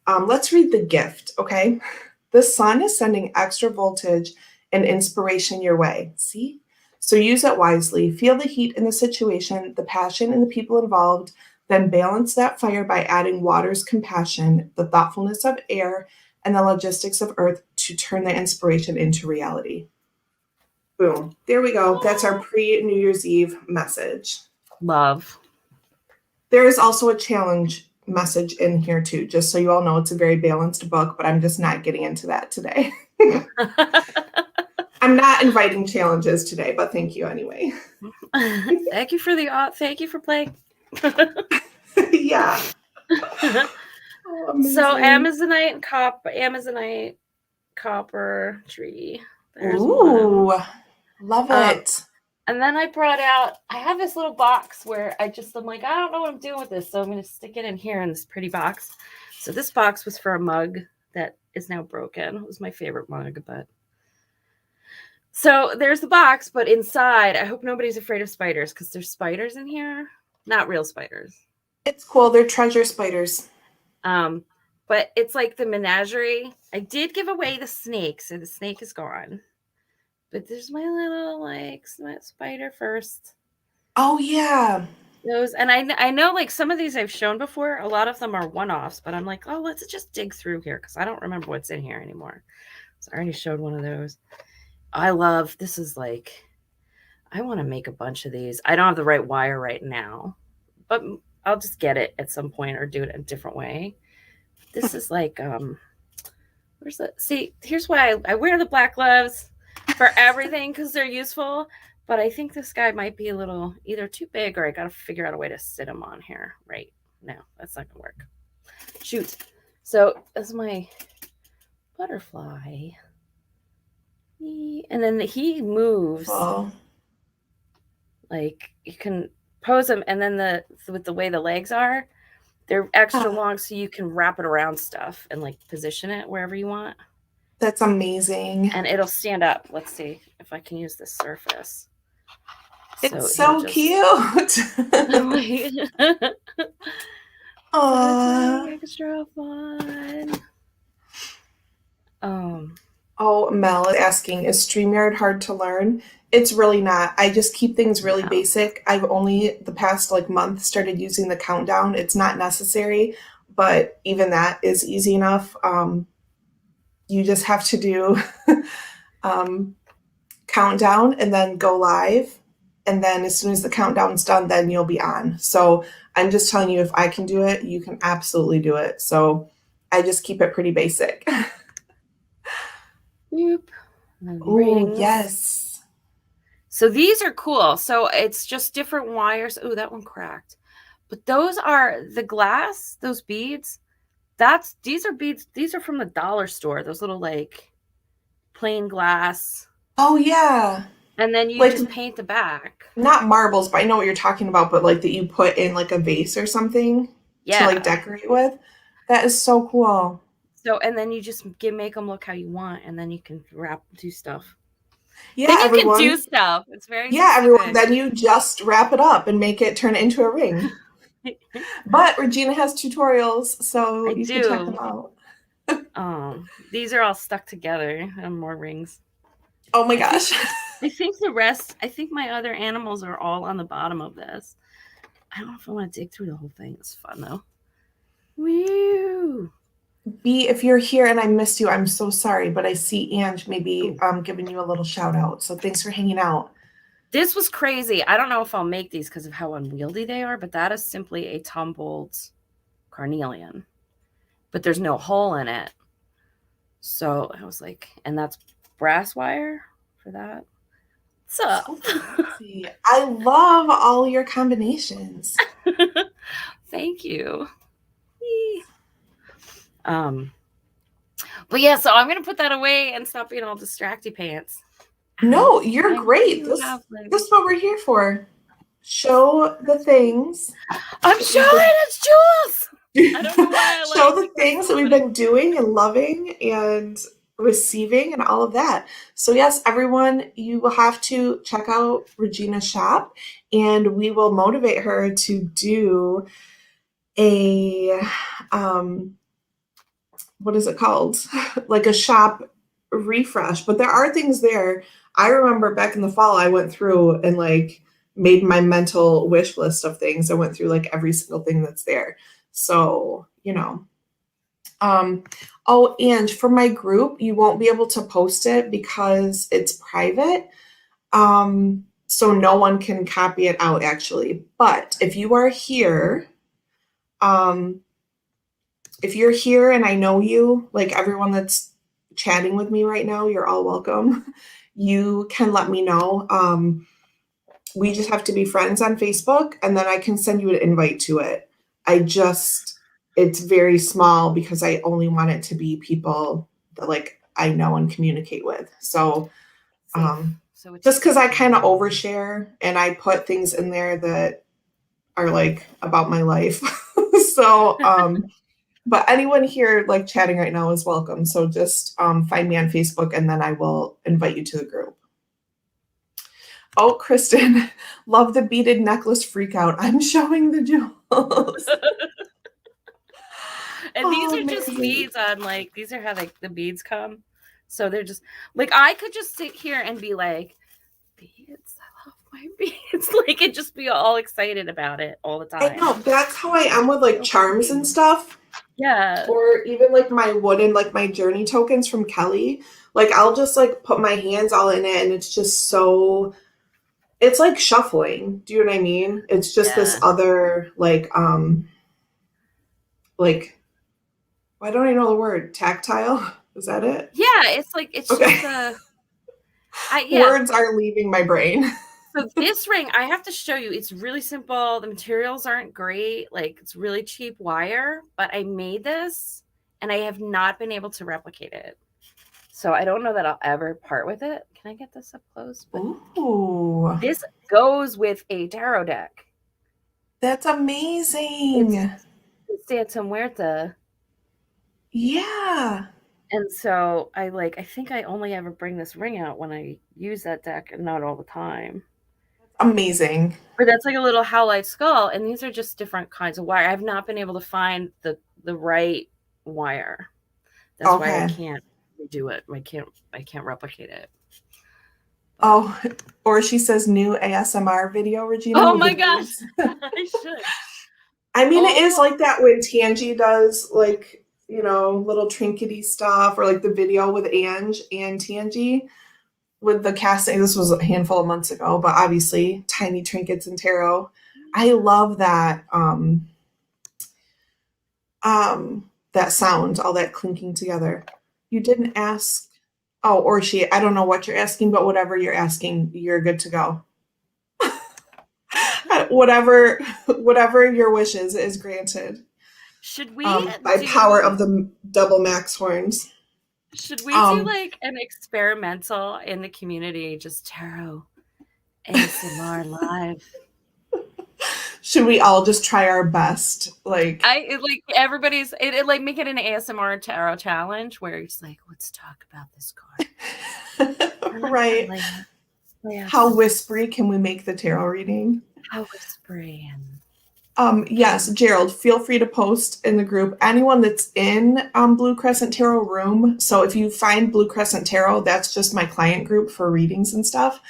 let's read the gift, okay? The sun is sending extra voltage and inspiration your way. See? So use it wisely. Feel the heat in the situation, the passion in the people involved, then balance that fire by adding water's compassion, the thoughtfulness of air, and the logistics of earth to turn the inspiration into reality. Boom. There we go. That's our pre-New Year's Eve message. Love. There is also a challenge message in here too, just so you all know it's a very balanced book, but I'm just not getting into that today. I'm not inviting challenges today, but thank you anyway. Thank you for playing. Yeah. So Amazonite copper tree. There's Ooh, one. Love it. And then I have this little box where I'm like, I don't know what I'm doing with this. So I'm going to stick it in here in this pretty box. So this box was for a mug that is now broken. It was my favorite mug, but. So there's the box, but inside, I hope nobody's afraid of spiders because there's spiders in here. Not real spiders. It's cool. They're treasure spiders. But it's like the menagerie. I did give away the snake, so the snake is gone. But there's my little spider first. Oh yeah. Those, and I know like some of these I've shown before. A lot of them are one-offs, but I'm like, oh, let's just dig through here because I don't remember what's in here anymore. So I already showed one of those. I love, this is like, I want to make a bunch of these. I don't have the right wire right now, but I'll just get it at some point or do it a different way. This is like, where's the, see, here's why I wear the black gloves for everything because they're useful. But I think this guy might be a little either too big or I got to figure out a way to sit him on here. Right. No, that's not going to work. Shoot. So that's my butterfly. And then he moves. Oh. Like you can pose them. And then with the way the legs are, they're extra long so you can wrap it around stuff and like position it wherever you want. That's amazing. And it'll stand up. Let's see if I can use this surface. It's so cute. Aww. Extra fun. Oh, Mel is asking, is StreamYard hard to learn? It's really not. I just keep things really basic. I've only the past like month started using the countdown. It's not necessary, but even that is easy enough. You just have to do countdown and then go live. And then as soon as the countdown's done, then you'll be on. So I'm just telling you, if I can do it, you can absolutely do it. So I just keep it pretty basic. Oh, yes. So these are cool. So it's just different wires. Oh, that one cracked. But those are the glass, those beads. These are beads. These are from the dollar store. Those little like plain glass. Oh, yeah. And then you just paint the back. Not marbles, but I know what you're talking about, but like that you put in like a vase or something to like decorate with. That is so cool. So, and then you just make them look how you want, and then you can do stuff. Yeah, then you everyone can do stuff. It's very specific. Everyone. Then you just wrap it up and turn it into a ring. But Regina has tutorials, so you can check them out. These are all stuck together and more rings. Oh my gosh. I think my other animals are all on the bottom of this. I don't know if I want to dig through the whole thing. It's fun though. Woo! B, if you're here and I missed you, I'm so sorry, but I see Ange maybe giving you a little shout out. So thanks for hanging out. This was crazy. I don't know if I'll make these because of how unwieldy they are, but that is simply a tumbled carnelian. But there's no hole in it. So I was like, and that's brass wire for that. What's up? So I love all your combinations. Thank you. But yeah, so I'm gonna put that away and stop being all distracty pants. No, you're great. This is what we're here for. Show the things. I'm showing it's Jules. I don't know why I show the things that we've been doing and loving and receiving and all of that. So yes, everyone, you will have to check out Regina's shop, and we will motivate her to do a what is it called? Like a shop refresh. But there are things there. I remember back in the fall, I went through and like made my mental wish list of things. I went through like every single thing that's there. So, you know. Oh, and for my group, you won't be able to post it because it's private. So no one can copy it out actually. But if you are here, if you're here and I know you, like everyone that's chatting with me right now, you're all welcome. You can let me know. We just have to be friends on Facebook, and then I can send you an invite to it. It's very small because I only want it to be people that like I know and communicate with. So just because I kind of overshare and I put things in there that are like about my life. So, but anyone here like chatting right now is welcome. So just find me on Facebook and then I will invite you to the group. Oh, Kristen, love the beaded necklace freak out. I'm showing the jewels. And these are just beads on like, these are how like the beads come. So they're just like, I could just sit here and be like, beads, I love might be. It's like it just be all excited about it all the I time. know, that's how I am with like charms and stuff. Yeah. Or even like my wooden, like my journey tokens from Kelly. Like I'll just like put my hands all in it and it's just so, it's like shuffling. Do you know what I mean? It's just this Yeah. other like why don't I know the word? Tactile? Is that it? Yeah, it's like it's Okay. just a Words are leaving my brain. So this ring, I have to show you, it's really simple. The materials aren't great. Like it's really cheap wire, but I made this and I have not been able to replicate it. So I don't know that I'll ever part with it. Can I get this up close? But Ooh. this goes with a tarot deck. That's amazing. It's Santa Muerta. Yeah. And so I think I only ever bring this ring out when I use that deck and not all the time. Amazing. But that's like a little howlite skull, and these are just different kinds of wire. I've not been able to find the right wire. That's why I can't do it. I can't replicate it. But. Oh, or she says new ASMR video, Regina. Oh my gosh. I should. I mean, it is like that when Tangi does like, you know, little trinkety stuff, or like the video with Ange and Tangi with the casting. This was a handful of months ago, but obviously tiny trinkets and tarot. I love that that sound, all that clinking together. You didn't ask. Oh, or she, I don't know what you're asking, but whatever you're asking, you're good to go. whatever your wishes is granted. Should we by power of the double max horns? Should we do like an experimental in the community, just tarot ASMR live? Should we all just try our best? Everybody's like make it an ASMR tarot challenge where it's like, let's talk about this card. Right. How whispery can we make the tarot reading? How whispery yes, Gerald, feel free to post in the group. Anyone that's in Blue Crescent Tarot room. So if you find Blue Crescent Tarot, that's just my client group for readings and stuff.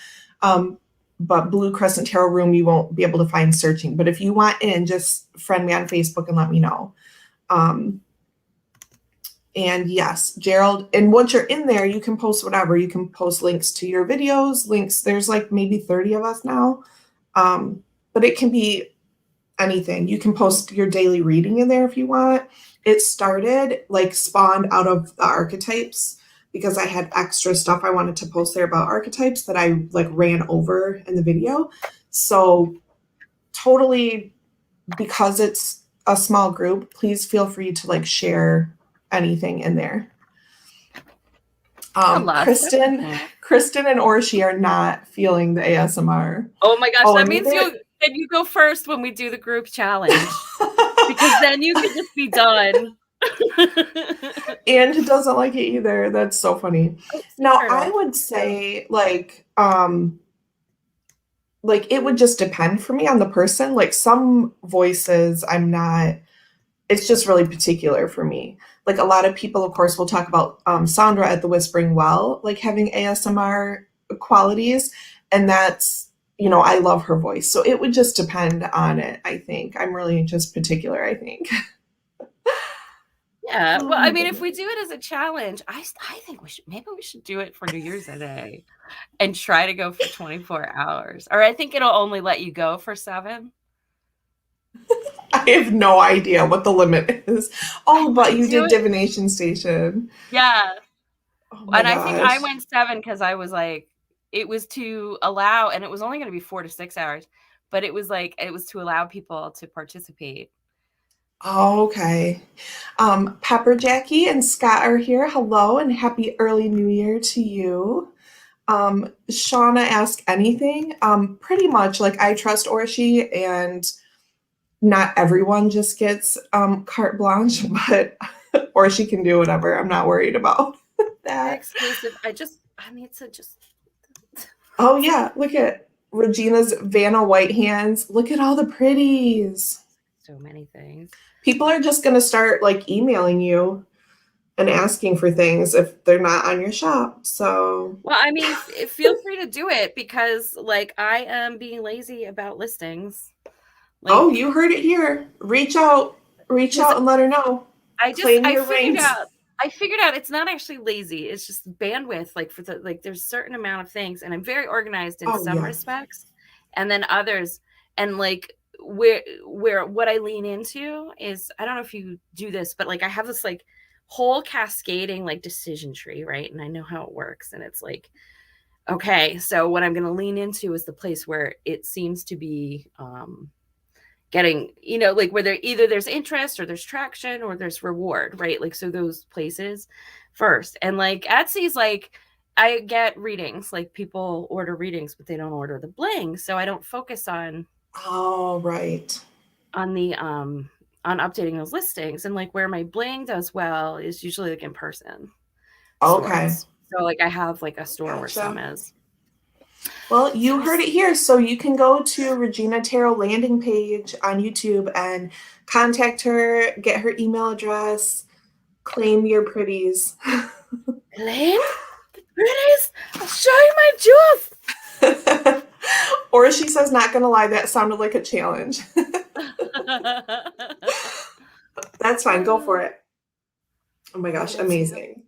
But Blue Crescent Tarot room, you won't be able to find searching. But if you want in, just friend me on Facebook and let me know. And yes, Gerald, and once you're in there, you can post whatever. You can post links to your videos, links. There's like maybe 30 of us now. But it can be anything. You can post your daily reading in there if you want. It started like spawned out of the archetypes because I had extra stuff I wanted to post there about archetypes that I like ran over in the video. So totally, because it's a small group, please feel free to like share anything in there. Kristen and Orshi are not feeling the ASMR. Oh my gosh, that means you go first when we do the group challenge. Because then you can just be done. And doesn't like it either. That's so funny. Now, I would say like it would just depend for me on the person. Like some voices I'm not, it's just really particular for me. Like a lot of people, of course, will talk about Sandra at the Whispering Well, like having ASMR qualities. And that's, you know, I love her voice. So it would just depend on it, I think. I'm really just particular, I think. Yeah. Well, I mean, if we do it as a challenge, I think maybe we should do it for New Year's Day and try to go for 24 hours. Or I think it'll only let you go for 7. I have no idea what the limit is. Oh, but you did Divination Station. Yeah. Oh and gosh. I think I went 7 because I was like, it was to allow, and it was only going to be 4 to 6 hours, but it was to allow people to participate. Oh, okay. Pepper Jackie and Scott are here. Hello and happy early New Year to you. Shauna asked anything. Pretty much like I trust Orshi, and not everyone just gets carte blanche, but Orshi can do whatever. I'm not worried about that. Exclusive. I need to just. Oh yeah, look at Regina's Vanna White hands. Look at all the pretties. So many things. People are just going to start like emailing you. and asking for things if they're not on your shop. So, Well, I mean, feel free to do it because, like, I am being lazy about listings. oh, Like, you heard it here. Reach out and let her know. Claim I your figured reins. out I figured out it's not actually lazy. It's just bandwidth. Like for the like there's a certain amount of things, and I'm very organized in Oh some yeah. respects, and then others. And like where what I lean into is, I don't know if you do this, but like I have this like whole cascading like decision tree, right? And I know how it works. And it's like, okay, so what I'm gonna lean into is the place where it seems to be getting, like where there's interest or there's traction or there's reward, right? Like, so those places first. And like Etsy's like, I get readings, like people order readings, but they don't order the bling. So I don't focus on Oh, right. the on updating those listings. And like where my bling does well is usually like in person Okay. stores. So like I have like a store where some Gotcha. is. Well, So you heard it here. So you can go to Regina Tarot landing page on YouTube and contact her, get her email address, claim your pretties. claim the pretties. I'll show you my jewels. Or she says, not gonna lie, that sounded like a challenge. That's fine. Go for it. Oh my gosh, amazing.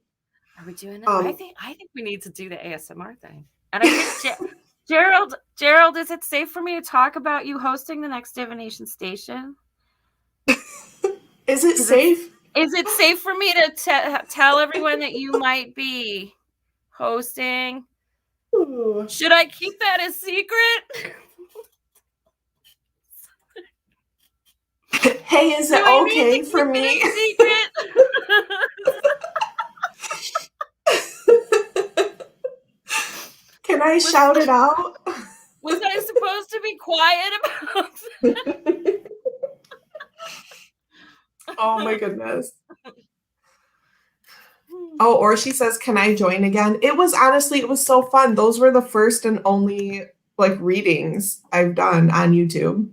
Are we doing it? I think we need to do the ASMR thing. And I think Gerald, is it safe for me to talk about you hosting the next divination station? Is it safe? Is it safe for me to tell everyone that you might be hosting? Ooh. Should I keep that a secret? Hey, is it okay for me? Secret? Can I shout it out? Was I supposed to be quiet about it? Oh my goodness. Oh, or she says, can I join again? It was so fun. Those were the first and only like readings I've done on YouTube.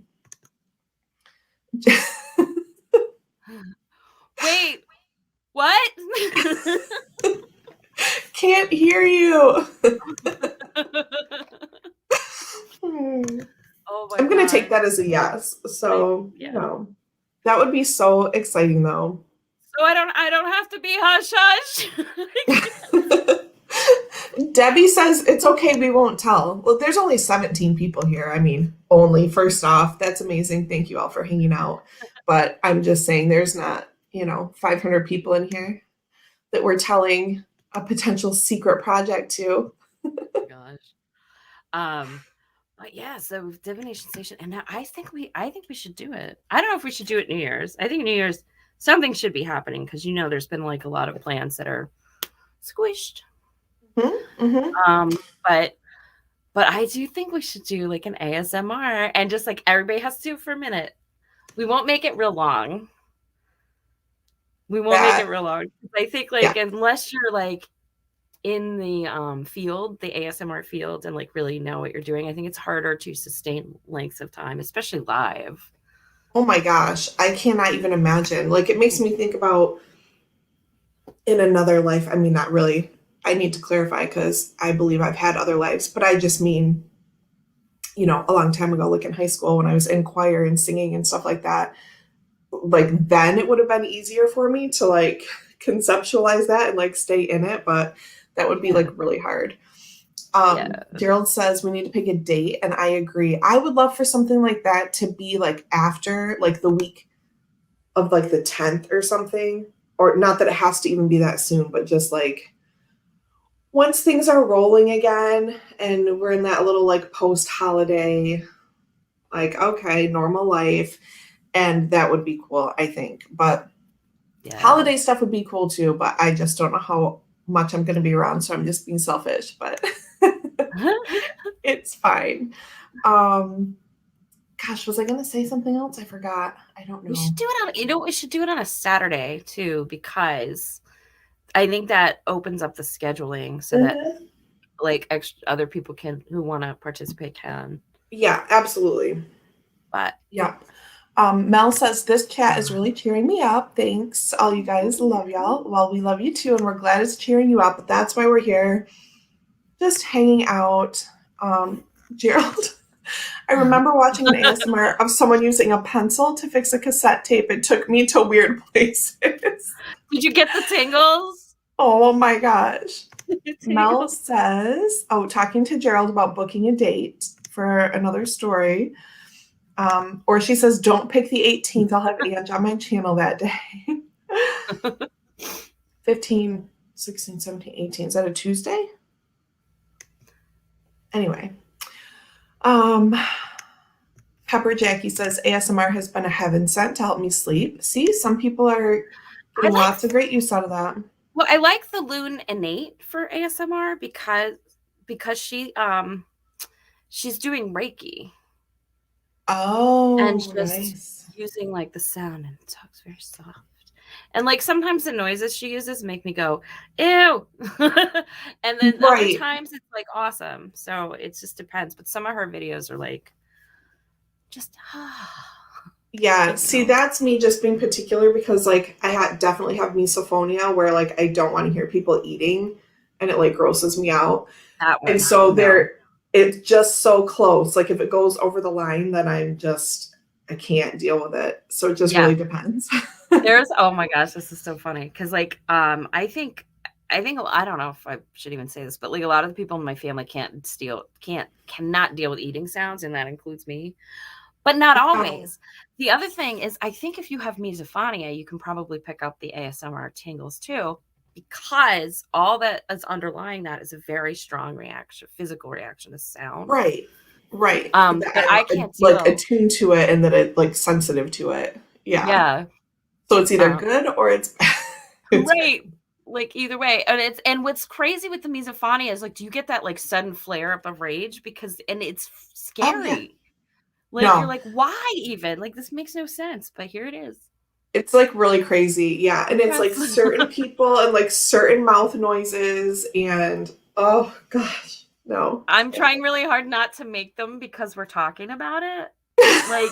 Wait, what? Can't hear you. Oh my I'm going to take that as a yes. So, that would be so exciting though. So I don't have to be hush hush. Debbie says it's okay, we won't tell. Well, there's only 17 people here. I mean, only, first off, that's amazing. Thank you all for hanging out. But I'm just saying there's not, 500 people in here that we're telling a potential secret project to. Oh gosh. But yeah, so divination station, and now I think we should do it. I don't know if we should do it New Year's. I think New Year's something should be happening because there's been like a lot of plans that are squished. Mm-hmm. But I do think we should do like an ASMR, and just like everybody has to do it for a minute. We won't make it real long. I think like unless you're like in the field, the ASMR field, and like really know what you're doing, I think it's harder to sustain lengths of time, especially live. Oh my gosh, I cannot even imagine. Like, it makes me think about in another life. I mean, not really. I need to clarify because I believe I've had other lives, but I just mean, a long time ago, like in high school when I was in choir and singing and stuff like that. Like, then it would have been easier for me to like conceptualize that and like stay in it, but that would be like really hard. Gerald says we need to pick a date, and I agree. I would love for something like that to be like after like the week of like the 10th or something, or not that it has to even be that soon, but just like once things are rolling again and we're in that little like post holiday, like, okay, normal life. And that would be cool, I think. But holiday stuff would be cool too, but I just don't know how much I'm going to be around, so I'm just being selfish, but it's fine. Gosh, was I going to say something else? I forgot. I don't know. We should do it on a Saturday too, because I think that opens up the scheduling so that like other people who want to participate can. Yeah, absolutely. But yeah. Mel says, this chat is really cheering me up. Thanks. All you guys, love y'all. Well, we love you too, and we're glad it's cheering you up. But that's why we're here, just hanging out. Gerald, I remember watching an ASMR of someone using a pencil to fix a cassette tape. It took me to weird places. Did you get the tingles? Oh my gosh. Mel Tingles. says, talking to Gerald about booking a date for another story. Or she says, don't pick the 18th. I'll have Ange on my channel that day. 15, 16, 17, 18. Is that a Tuesday? Anyway. Pepper Jackie says, ASMR has been a heaven sent to help me sleep. See, some people are getting lots of great use out of that. Well, I like the Loon Innate for ASMR because she's doing Reiki. Oh, and just nice. using like the sound, and it talks very soft. And like sometimes the noises she uses make me go, ew. And then other times it's like awesome. So it just depends. But some of her videos are like just yeah, see, that's me just being particular because like I definitely have misophonia where like I don't want to hear people eating and it like grosses me out. That one, and so it's just so close. Like if it goes over the line, then I can't deal with it. So it just really depends. Oh my gosh, this is so funny. Cause like, I think, I don't know if I should even say this, but like a lot of the people in my family cannot deal with eating sounds. And that includes me, but not always. The other thing is, I think if you have misophonia, you can probably pick up the ASMR tingles too, because all that is underlying that is a very strong physical reaction to sound. Right. But I can't like attuned to it and that it like sensitive to it. Yeah. So it's either good or it's bad. Right. Like either way. And what's crazy with the misophonia is like, do you get that like sudden flare up of rage? And it's scary. Oh, yeah. Like you're like, why even? Like this makes no sense, but here it is. It's like really crazy. Yeah. And it's like certain people and like certain mouth noises and oh gosh, no. I'm trying really hard not to make them because we're talking about it. Like,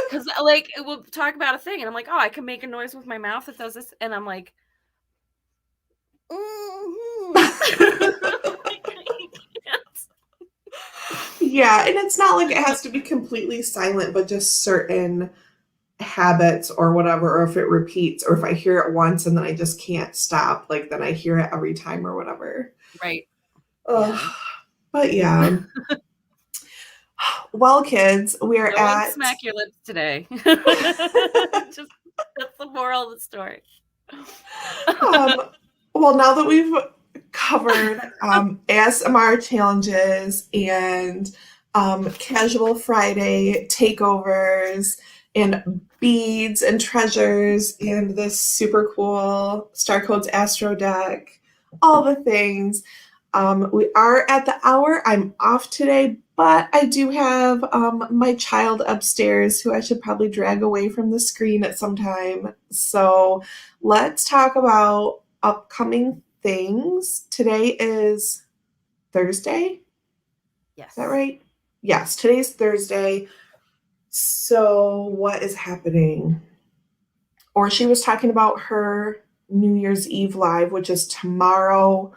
because like we'll talk about a thing and I'm like, oh, I can make a noise with my mouth that does this. And I'm like, yeah, and it's not like it has to be completely silent, but just certain habits or whatever, or if it repeats, or if I hear it once and then I just can't stop, like then I hear it every time or whatever. Right. But yeah. Well, kids, we're Don't smack your lips today. Just that's the moral of the story. Well, now that we've covered ASMR challenges and casual Friday takeovers and beads and treasures and this super cool Star Codes Astro deck, all the things. We are at the hour. I'm off today, but I do have my child upstairs who I should probably drag away from the screen at some time. So let's talk about upcoming things. Today is Thursday. Yes. Is that right? Yes, today's Thursday. So what is happening? Or she was talking about her New Year's Eve live, which is tomorrow,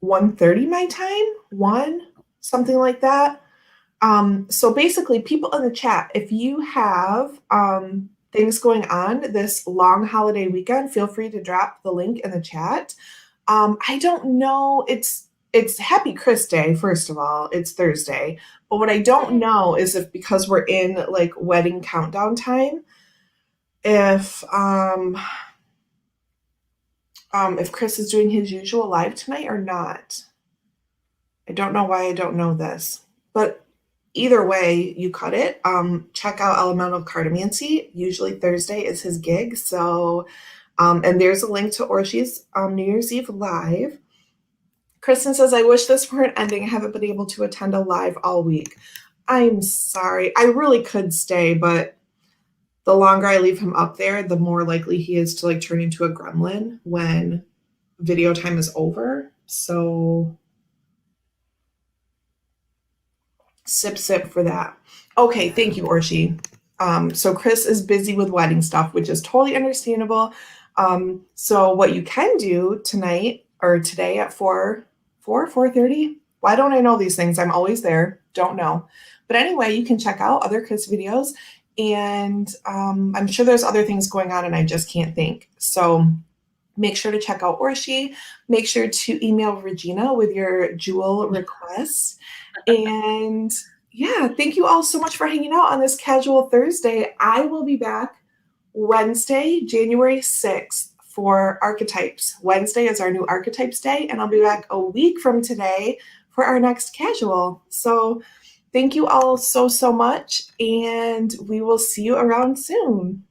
1:30 my time, something like that. So basically, people in the chat, if you have things going on this long holiday weekend, feel free to drop the link in the chat. I don't know. It's Happy Chris Day, first of all. It's Thursday. But what I don't know is if because we're in like wedding countdown time, if Chris is doing his usual live tonight or not. I don't know why I don't know this. But either way, you cut it. Check out Elemental Cartomancy. Usually Thursday is his gig. So, and there's a link to Orshi's New Year's Eve live. Kristen says, I wish this weren't ending. I haven't been able to attend a live all week. I'm sorry. I really could stay, but the longer I leave him up there, the more likely he is to like turn into a gremlin when video time is over. So sip for that. Okay, thank you, Orshi. So Chris is busy with wedding stuff, which is totally understandable. So what you can do tonight or today at 4:30. Why don't I know these things? I'm always there. Don't know. But anyway, you can check out other Chris videos, and I'm sure there's other things going on and I just can't think. So make sure to check out Orshi. Make sure to email Regina with your jewel requests. And yeah, thank you all so much for hanging out on this casual Thursday. I will be back Wednesday, January 6th for Archetypes. Wednesday is our new Archetypes Day, and I'll be back a week from today for our next casual. So thank you all so much, and we will see you around soon.